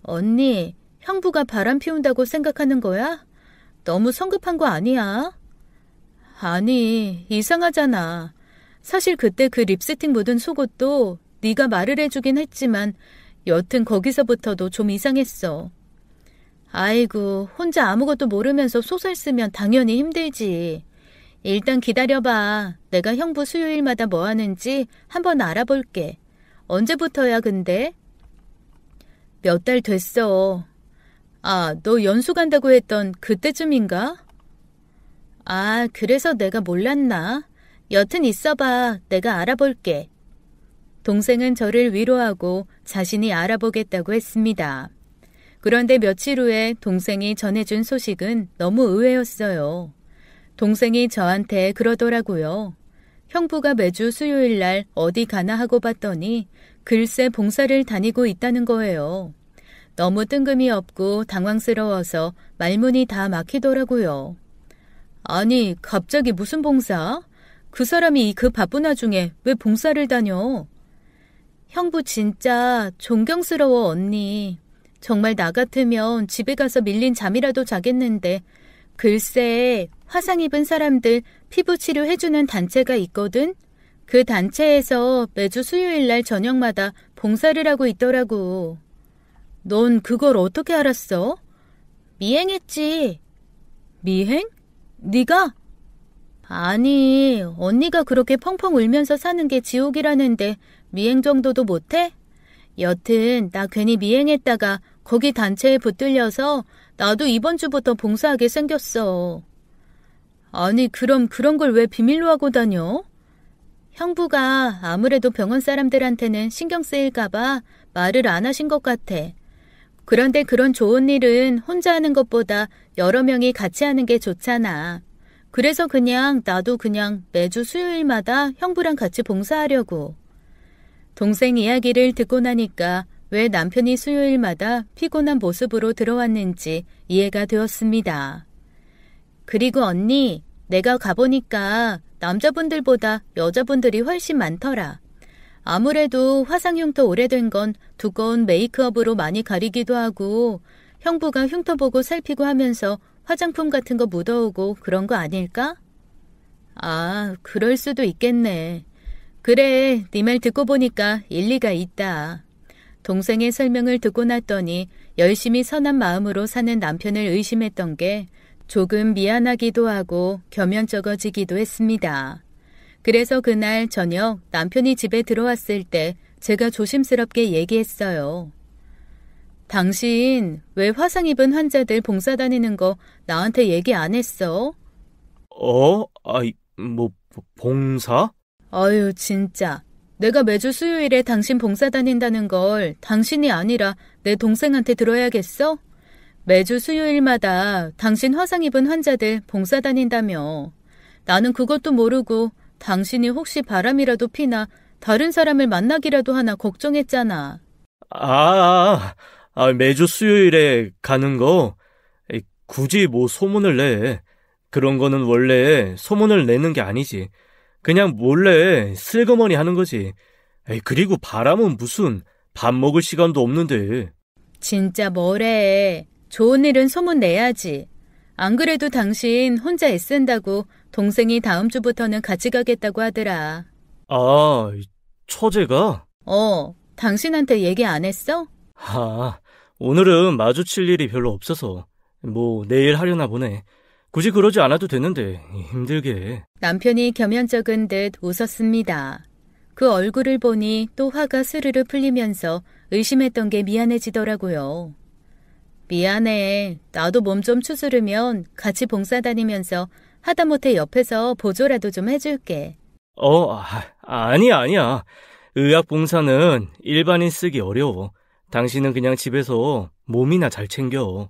언니, 형부가 바람 피운다고 생각하는 거야? 너무 성급한 거 아니야? 아니, 이상하잖아. 사실 그때 그 립스틱 묻은 속옷도 네가 말을 해주긴 했지만 여튼 거기서부터도 좀 이상했어. 아이고, 혼자 아무것도 모르면서 소설 쓰면 당연히 힘들지. 일단 기다려봐. 내가 형부 수요일마다 뭐 하는지 한번 알아볼게. 언제부터야 근데? 몇 달 됐어. 아, 너 연수 간다고 했던 그때쯤인가? 아, 그래서 내가 몰랐나? 여튼 있어봐. 내가 알아볼게. 동생은 저를 위로하고 자신이 알아보겠다고 했습니다. 그런데 며칠 후에 동생이 전해준 소식은 너무 의외였어요. 동생이 저한테 그러더라고요. 형부가 매주 수요일 날 어디 가나 하고 봤더니 글쎄 봉사를 다니고 있다는 거예요. 너무 뜬금이 없고 당황스러워서 말문이 다 막히더라고요. 아니, 갑자기 무슨 봉사? 그 사람이 그 바쁜 와중에 왜 봉사를 다녀? 형부 진짜 존경스러워, 언니. 정말 나 같으면 집에 가서 밀린 잠이라도 자겠는데 글쎄 화상 입은 사람들 피부 치료해주는 단체가 있거든? 그 단체에서 매주 수요일 날 저녁마다 봉사를 하고 있더라고. 넌 그걸 어떻게 알았어? 미행했지. 미행? 네가? 아니, 언니가 그렇게 펑펑 울면서 사는 게 지옥이라는데 미행 정도도 못해? 여튼 나 괜히 미행했다가 거기 단체에 붙들려서 나도 이번 주부터 봉사하게 생겼어. 아니, 그럼 그런 걸 왜 비밀로 하고 다녀? 형부가 아무래도 병원 사람들한테는 신경 쓰일까봐 말을 안 하신 것 같아. 그런데 그런 좋은 일은 혼자 하는 것보다 여러 명이 같이 하는 게 좋잖아. 그래서 나도 그냥 매주 수요일마다 형부랑 같이 봉사하려고. 동생 이야기를 듣고 나니까 왜 남편이 수요일마다 피곤한 모습으로 들어왔는지 이해가 되었습니다. 그리고 언니, 내가 가보니까 남자분들보다 여자분들이 훨씬 많더라. 아무래도 화상 흉터 오래된 건 두꺼운 메이크업으로 많이 가리기도 하고 형부가 흉터 보고 살피고 하면서 화장품 같은 거 묻어오고 그런 거 아닐까? 아, 그럴 수도 있겠네. 그래, 네 말 듣고 보니까 일리가 있다. 동생의 설명을 듣고 났더니 열심히 선한 마음으로 사는 남편을 의심했던 게 조금 미안하기도 하고 겸연쩍어지기도 했습니다. 그래서 그날 저녁 남편이 집에 들어왔을 때 제가 조심스럽게 얘기했어요. 당신 왜 화상 입은 환자들 봉사 다니는 거 나한테 얘기 안 했어? 봉사? 아유, 진짜. 내가 매주 수요일에 당신 봉사 다닌다는 걸 당신이 아니라 내 동생한테 들어야겠어? 매주 수요일마다 당신 화상 입은 환자들 봉사 다닌다며. 나는 그것도 모르고 당신이 혹시 바람이라도 피나 다른 사람을 만나기라도 하나 걱정했잖아. 매주 수요일에 가는 거 굳이 뭐 소문을 내. 그런 거는 원래 소문을 내는 게 아니지. 그냥 몰래 슬그머니 하는 거지. 그리고 바람은 무슨 밥 먹을 시간도 없는데. 진짜 뭐래. 좋은 일은 소문 내야지. 안 그래도 당신 혼자 애쓴다고 동생이 다음 주부터는 같이 가겠다고 하더라. 아, 처제가? 당신한테 얘기 안 했어? 오늘은 마주칠 일이 별로 없어서 내일 하려나 보네. 굳이 그러지 않아도 되는데 힘들게. 남편이 겸연쩍은 듯 웃었습니다. 그 얼굴을 보니 또 화가 스르르 풀리면서 의심했던 게 미안해지더라고요. 미안해. 나도 몸 좀 추스르면 같이 봉사 다니면서 하다못해 옆에서 보조라도 좀 해줄게. 아니야. 의학 봉사는 일반인 쓰기 어려워. 당신은 그냥 집에서 몸이나 잘 챙겨.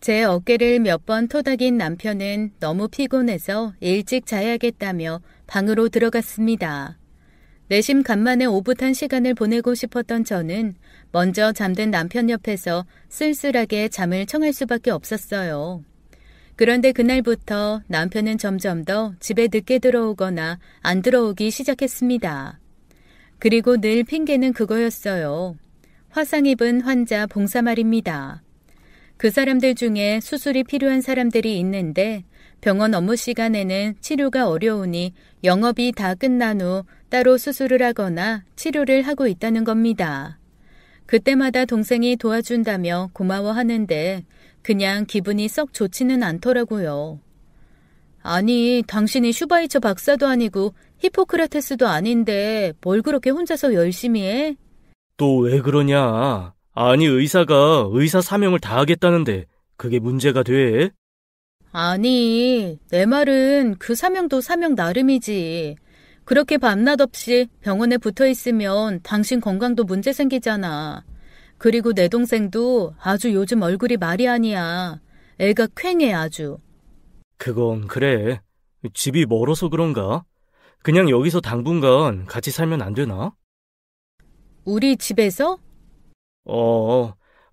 제 어깨를 몇 번 토닥인 남편은 너무 피곤해서 일찍 자야겠다며 방으로 들어갔습니다. 내심 간만에 오붓한 시간을 보내고 싶었던 저는 먼저 잠든 남편 옆에서 쓸쓸하게 잠을 청할 수밖에 없었어요. 그런데 그날부터 남편은 점점 더 집에 늦게 들어오거나 안 들어오기 시작했습니다. 그리고 늘 핑계는 그거였어요. 화상 입은 환자 봉사 말입니다. 그 사람들 중에 수술이 필요한 사람들이 있는데 병원 업무 시간에는 치료가 어려우니 영업이 다 끝난 후 따로 수술을 하거나 치료를 하고 있다는 겁니다. 그때마다 동생이 도와준다며 고마워하는데 그냥 기분이 썩 좋지는 않더라고요. 아니, 당신이 슈바이처 박사도 아니고 히포크라테스도 아닌데 뭘 그렇게 혼자서 열심히 해? 또 왜 그러냐? 아니, 의사가 의사 사명을 다하겠다는데 그게 문제가 돼? 아니, 내 말은 그 사명도 사명 나름이지. 그렇게 밤낮 없이 병원에 붙어 있으면 당신 건강도 문제 생기잖아. 그리고 내 동생도 아주 요즘 얼굴이 말이 아니야. 애가 퀭해 아주. 그건 그래. 집이 멀어서 그런가? 그냥 여기서 당분간 같이 살면 안 되나? 우리 집에서?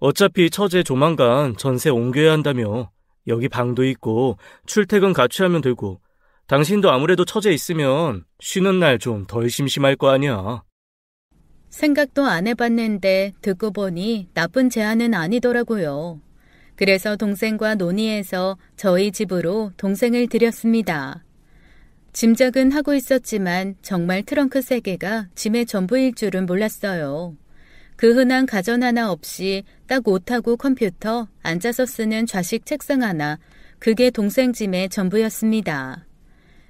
어차피 처제 조만간 전세 옮겨야 한다며. 여기 방도 있고 출퇴근 같이 하면 되고 당신도 아무래도 처제 있으면 쉬는 날 좀 덜 심심할 거 아니야. 생각도 안 해봤는데 듣고 보니 나쁜 제안은 아니더라고요. 그래서 동생과 논의해서 저희 집으로 동생을 들였습니다. 짐작은 하고 있었지만 정말 트렁크 3개가 짐의 전부일 줄은 몰랐어요. 그 흔한 가전 하나 없이 딱 옷하고 컴퓨터, 앉아서 쓰는 좌식 책상 하나, 그게 동생 짐의 전부였습니다.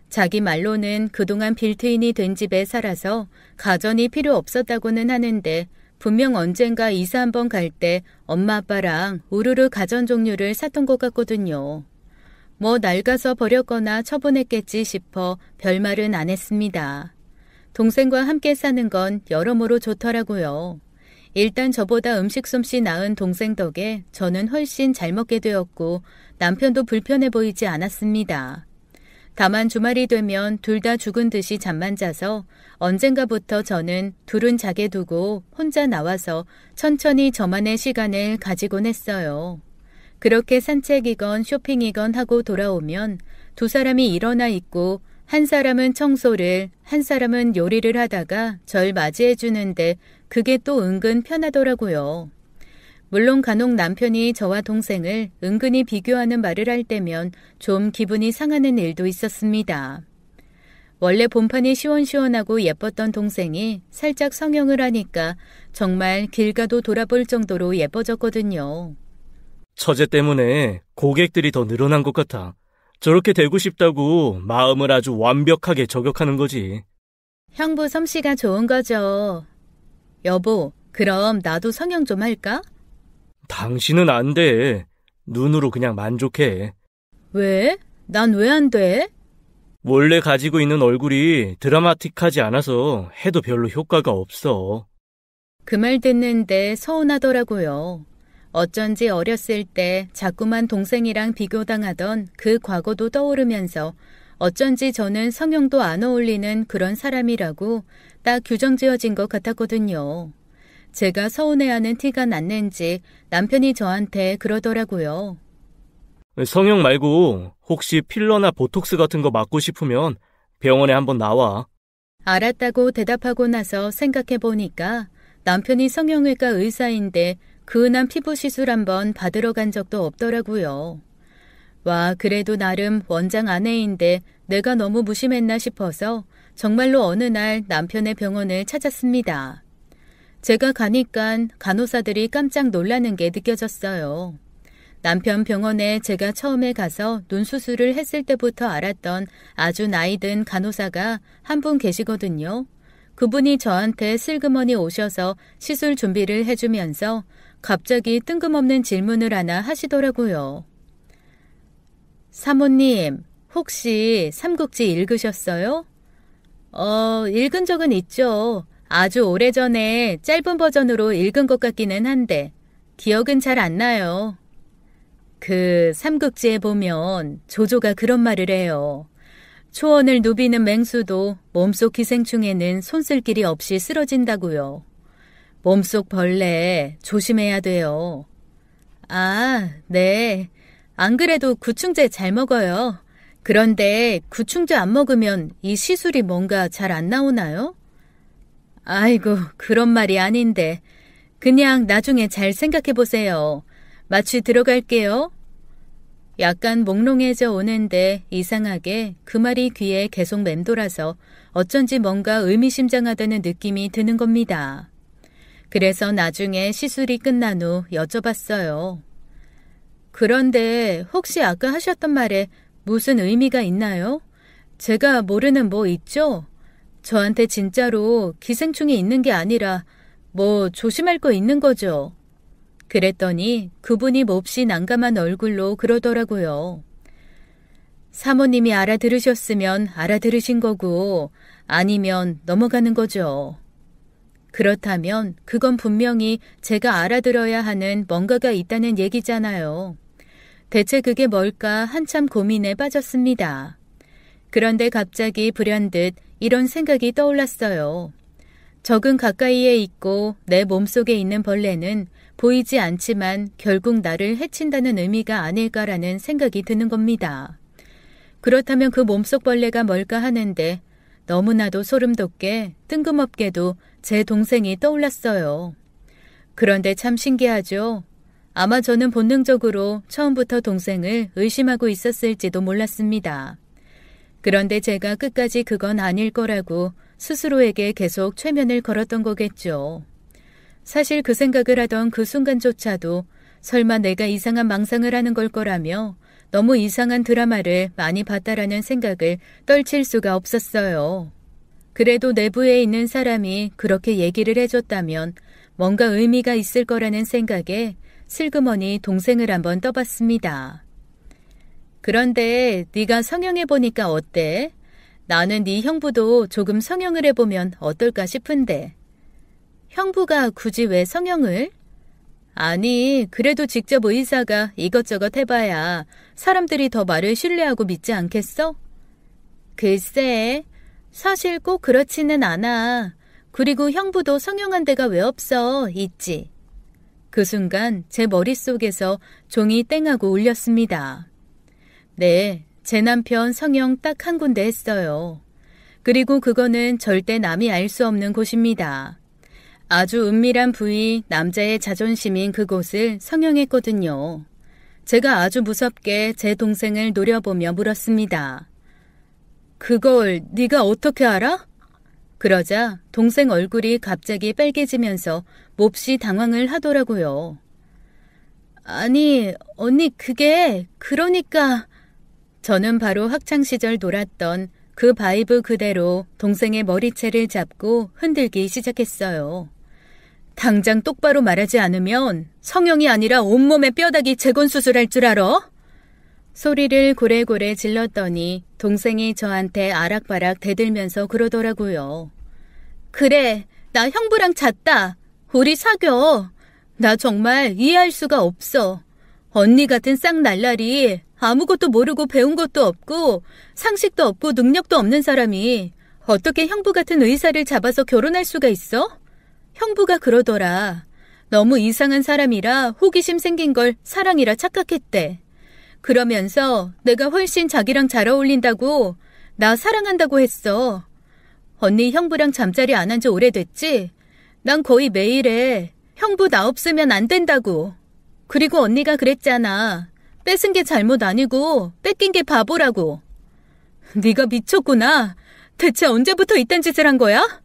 자기 말로는 그동안 빌트인이 된 집에 살아서 가전이 필요 없었다고는 하는데 분명 언젠가 이사 한번 갈 때 엄마 아빠랑 우르르 가전 종류를 샀던 것 같거든요. 뭐 낡아서 버렸거나 처분했겠지 싶어 별말은 안 했습니다. 동생과 함께 사는 건 여러모로 좋더라고요. 일단 저보다 음식 솜씨 나은 동생 덕에 저는 훨씬 잘 먹게 되었고 남편도 불편해 보이지 않았습니다. 다만 주말이 되면 둘 다 죽은 듯이 잠만 자서 언젠가부터 저는 둘은 자게 두고 혼자 나와서 천천히 저만의 시간을 가지곤 했어요. 그렇게 산책이건 쇼핑이건 하고 돌아오면 두 사람이 일어나 있고 한 사람은 청소를, 한 사람은 요리를 하다가 절 맞이해 주는데 그게 또 은근 편하더라고요. 물론 간혹 남편이 저와 동생을 은근히 비교하는 말을 할 때면 좀 기분이 상하는 일도 있었습니다. 원래 본판이 시원시원하고 예뻤던 동생이 살짝 성형을 하니까 정말 길 가도 돌아볼 정도로 예뻐졌거든요. 처제 때문에 고객들이 더 늘어난 것 같아. 저렇게 되고 싶다고 마음을 아주 완벽하게 저격하는 거지. 형부 솜씨가 좋은 거죠. 여보, 그럼 나도 성형 좀 할까? 당신은 안 돼. 눈으로 그냥 만족해. 왜? 난 왜 안 돼? 원래 가지고 있는 얼굴이 드라마틱하지 않아서 해도 별로 효과가 없어. 그 말 듣는데 서운하더라고요. 어쩐지 어렸을 때 자꾸만 동생이랑 비교당하던 그 과거도 떠오르면서 어쩐지 저는 성형도 안 어울리는 그런 사람이라고 딱 규정 지어진 것 같았거든요. 제가 서운해하는 티가 났는지 남편이 저한테 그러더라고요. 성형 말고 혹시 필러나 보톡스 같은 거 맞고 싶으면 병원에 한번 나와. 알았다고 대답하고 나서 생각해보니까 남편이 성형외과 의사인데 그 흔한 피부 시술 한번 받으러 간 적도 없더라고요. 와, 그래도 나름 원장 아내인데 내가 너무 무심했나 싶어서 정말로 어느 날 남편의 병원을 찾았습니다. 제가 가니까 간호사들이 깜짝 놀라는 게 느껴졌어요. 남편 병원에 제가 처음에 가서 눈 수술을 했을 때부터 알았던 아주 나이든 간호사가 한 분 계시거든요. 그분이 저한테 슬그머니 오셔서 시술 준비를 해주면서 갑자기 뜬금없는 질문을 하나 하시더라고요. 사모님, 혹시 삼국지 읽으셨어요? 읽은 적은 있죠. 아주 오래전에 짧은 버전으로 읽은 것 같기는 한데 기억은 잘 안 나요. 그 삼국지에 보면 조조가 그런 말을 해요. 초원을 누비는 맹수도 몸속 기생충에는 손쓸 길이 없이 쓰러진다고요. 몸속 벌레 조심해야 돼요. 아, 네. 안 그래도 구충제 잘 먹어요. 그런데 구충제 안 먹으면 이 시술이 뭔가 잘 안 나오나요? 아이고, 그런 말이 아닌데. 그냥 나중에 잘 생각해 보세요. 마취 들어갈게요. 약간 몽롱해져 오는데 이상하게 그 말이 귀에 계속 맴돌아서 어쩐지 뭔가 의미심장하다는 느낌이 드는 겁니다. 그래서 나중에 시술이 끝난 후 여쭤봤어요. 그런데 혹시 아까 하셨던 말에 무슨 의미가 있나요? 제가 모르는 뭐 있죠? 저한테 진짜로 기생충이 있는 게 아니라 뭐 조심할 거 있는 거죠. 그랬더니 그분이 몹시 난감한 얼굴로 그러더라고요. 사모님이 알아들으셨으면 알아들으신 거고 아니면 넘어가는 거죠. 그렇다면 그건 분명히 제가 알아들어야 하는 뭔가가 있다는 얘기잖아요. 대체 그게 뭘까 한참 고민에 빠졌습니다. 그런데 갑자기 불현듯 이런 생각이 떠올랐어요. 적은 가까이에 있고 내 몸속에 있는 벌레는 보이지 않지만 결국 나를 해친다는 의미가 아닐까라는 생각이 드는 겁니다. 그렇다면 그 몸속 벌레가 뭘까 하는데 너무나도 소름 돋게 뜬금없게도 제 동생이 떠올랐어요. 그런데 참 신기하죠? 아마 저는 본능적으로 처음부터 동생을 의심하고 있었을지도 몰랐습니다. 그런데 제가 끝까지 그건 아닐 거라고 스스로에게 계속 최면을 걸었던 거겠죠. 사실 그 생각을 하던 그 순간조차도 설마 내가 이상한 망상을 하는 걸 거라며 너무 이상한 드라마를 많이 봤다라는 생각을 떨칠 수가 없었어요. 그래도 내부에 있는 사람이 그렇게 얘기를 해줬다면 뭔가 의미가 있을 거라는 생각에 슬그머니 동생을 한번 떠봤습니다. 그런데 네가 성형해보니까 어때? 나는 네 형부도 조금 성형을 해보면 어떨까 싶은데. 형부가 굳이 왜 성형을? 아니, 그래도 직접 의사가 이것저것 해봐야 사람들이 더 말을 신뢰하고 믿지 않겠어? 글쎄, 사실 꼭 그렇지는 않아. 그리고 형부도 성형한 데가 왜 없어? 있지. 그 순간 제 머릿속에서 종이 땡하고 울렸습니다. 네, 제 남편 성형 딱 한 군데 했어요. 그리고 그거는 절대 남이 알 수 없는 곳입니다. 아주 은밀한 부위, 남자의 자존심인 그곳을 성형했거든요. 제가 아주 무섭게 제 동생을 노려보며 물었습니다. 그걸 네가 어떻게 알아? 그러자 동생 얼굴이 갑자기 빨개지면서 몹시 당황을 하더라고요. 아니, 언니 그러니까... 저는 바로 학창시절 놀았던 그 바이브 그대로 동생의 머리채를 잡고 흔들기 시작했어요. 당장 똑바로 말하지 않으면 성형이 아니라 온몸에 뼈다귀 재건수술할 줄 알아? 소리를 고래고래 질렀더니 동생이 저한테 아락바락 대들면서 그러더라고요. 그래, 나 형부랑 잤다. 우리 사겨. 나 정말 이해할 수가 없어. 언니 같은 쌍날라리 아무것도 모르고 배운 것도 없고 상식도 없고 능력도 없는 사람이 어떻게 형부 같은 의사를 잡아서 결혼할 수가 있어? 형부가 그러더라. 너무 이상한 사람이라 호기심 생긴 걸 사랑이라 착각했대. 그러면서 내가 훨씬 자기랑 잘 어울린다고 나 사랑한다고 했어. 언니 형부랑 잠자리 안 한 지 오래됐지? 난 거의 매일 해. 형부 나 없으면 안 된다고. 그리고 언니가 그랬잖아. 뺏은 게 잘못 아니고 뺏긴 게 바보라고. 네가 미쳤구나. 대체 언제부터 이딴 짓을 한 거야?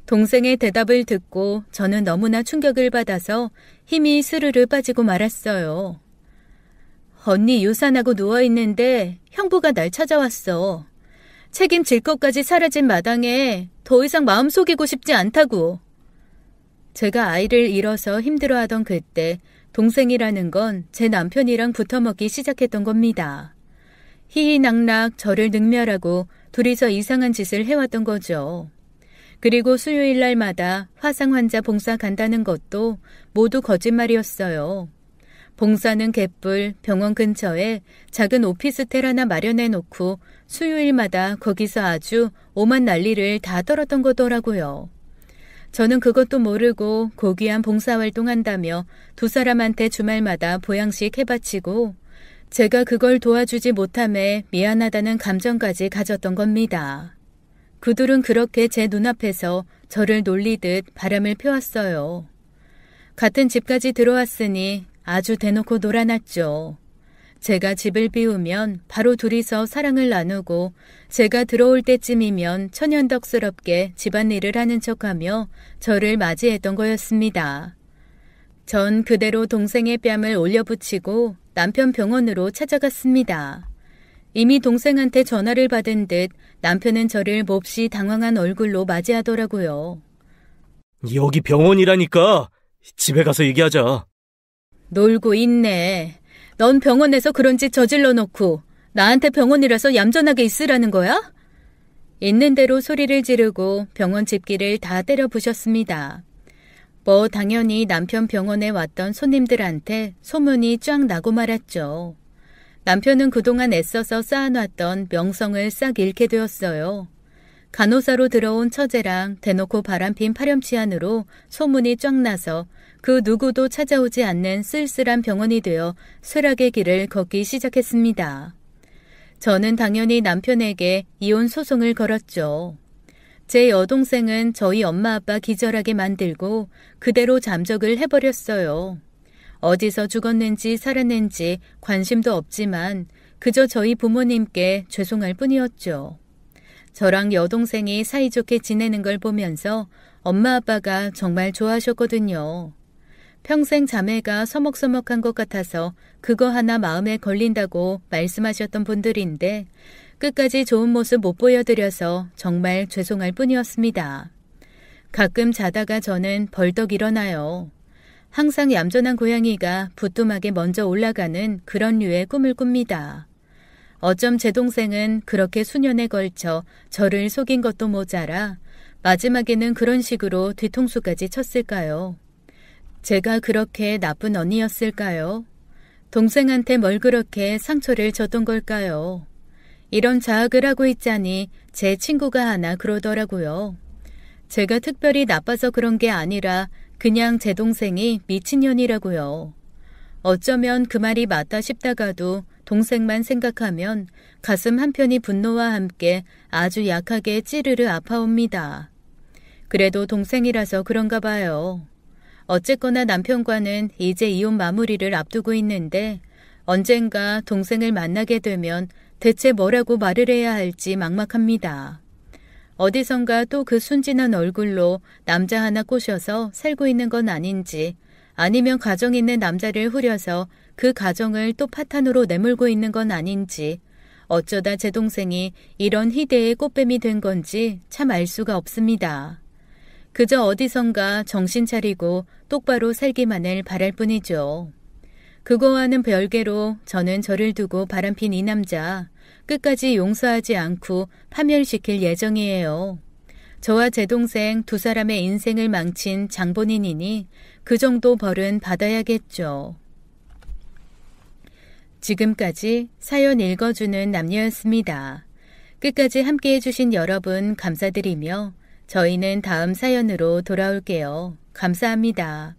동생의 대답을 듣고 저는 너무나 충격을 받아서 힘이 스르르 빠지고 말았어요. 언니 유산하고 누워있는데 형부가 날 찾아왔어. 책임질 것까지 사라진 마당에 더 이상 마음 속이고 싶지 않다고. 제가 아이를 잃어서 힘들어하던 그때 동생이라는 건 제 남편이랑 붙어먹기 시작했던 겁니다. 희희낙낙 저를 능멸하고 둘이서 이상한 짓을 해왔던 거죠. 그리고 수요일 날마다 화상 환자 봉사 간다는 것도 모두 거짓말이었어요. 봉사는 개뿔 병원 근처에 작은 오피스텔 하나 마련해 놓고 수요일마다 거기서 아주 오만 난리를 다 떨었던 거더라고요. 저는 그것도 모르고 고귀한 봉사활동한다며 두 사람한테 주말마다 보양식 해바치고 제가 그걸 도와주지 못함에 미안하다는 감정까지 가졌던 겁니다. 그들은 그렇게 제 눈앞에서 저를 놀리듯 바람을 펴왔어요. 같은 집까지 들어왔으니 아주 대놓고 놀아놨죠. 제가 집을 비우면 바로 둘이서 사랑을 나누고 제가 들어올 때쯤이면 천연덕스럽게 집안일을 하는 척하며 저를 맞이했던 거였습니다. 전 그대로 동생의 뺨을 올려붙이고 남편 병원으로 찾아갔습니다. 이미 동생한테 전화를 받은 듯 남편은 저를 몹시 당황한 얼굴로 맞이하더라고요. 여기 병원이라니까. 집에 가서 얘기하자. 놀고 있네. 넌 병원에서 그런 짓 저질러 놓고 나한테 병원이라서 얌전하게 있으라는 거야? 있는 대로 소리를 지르고 병원 집기를 다 때려 부셨습니다. 뭐 당연히 남편 병원에 왔던 손님들한테 소문이 쫙 나고 말았죠. 남편은 그동안 애써서 쌓아놨던 명성을 싹 잃게 되었어요. 간호사로 들어온 처제랑 대놓고 바람핀 파렴치한으로 소문이 쫙 나서 그 누구도 찾아오지 않는 쓸쓸한 병원이 되어 쇠락의 길을 걷기 시작했습니다. 저는 당연히 남편에게 이혼 소송을 걸었죠. 제 여동생은 저희 엄마 아빠 기절하게 만들고 그대로 잠적을 해버렸어요. 어디서 죽었는지 살았는지 관심도 없지만 그저 저희 부모님께 죄송할 뿐이었죠. 저랑 여동생이 사이좋게 지내는 걸 보면서 엄마 아빠가 정말 좋아하셨거든요. 평생 자매가 서먹서먹한 것 같아서 그거 하나 마음에 걸린다고 말씀하셨던 분들인데 끝까지 좋은 모습 못 보여드려서 정말 죄송할 뿐이었습니다. 가끔 자다가 저는 벌떡 일어나요. 항상 얌전한 고양이가 부뚜막에 먼저 올라가는 그런 류의 꿈을 꿉니다. 어쩜 제 동생은 그렇게 수년에 걸쳐 저를 속인 것도 모자라 마지막에는 그런 식으로 뒤통수까지 쳤을까요? 제가 그렇게 나쁜 언니였을까요? 동생한테 뭘 그렇게 상처를 줬던 걸까요? 이런 자학을 하고 있자니 제 친구가 하나 그러더라고요. 제가 특별히 나빠서 그런 게 아니라 그냥 제 동생이 미친년이라고요. 어쩌면 그 말이 맞다 싶다가도 동생만 생각하면 가슴 한편이 분노와 함께 아주 약하게 찌르르 아파옵니다. 그래도 동생이라서 그런가 봐요. 어쨌거나 남편과는 이제 이혼 마무리를 앞두고 있는데 언젠가 동생을 만나게 되면 대체 뭐라고 말을 해야 할지 막막합니다. 어디선가 또 그 순진한 얼굴로 남자 하나 꼬셔서 살고 있는 건 아닌지 아니면 가정 있는 남자를 후려서 그 가정을 또 파탄으로 내몰고 있는 건 아닌지 어쩌다 제 동생이 이런 희대의 꽃뱀이 된 건지 참 알 수가 없습니다. 그저 어디선가 정신 차리고 똑바로 살기만을 바랄 뿐이죠. 그거와는 별개로 저는 저를 두고 바람핀 이 남자 끝까지 용서하지 않고 파멸시킬 예정이에요. 저와 제 동생 두 사람의 인생을 망친 장본인이니 그 정도 벌은 받아야겠죠. 지금까지 사연 읽어주는 남녀였습니다. 끝까지 함께 해주신 여러분 감사드리며 저희는 다음 사연으로 돌아올게요. 감사합니다.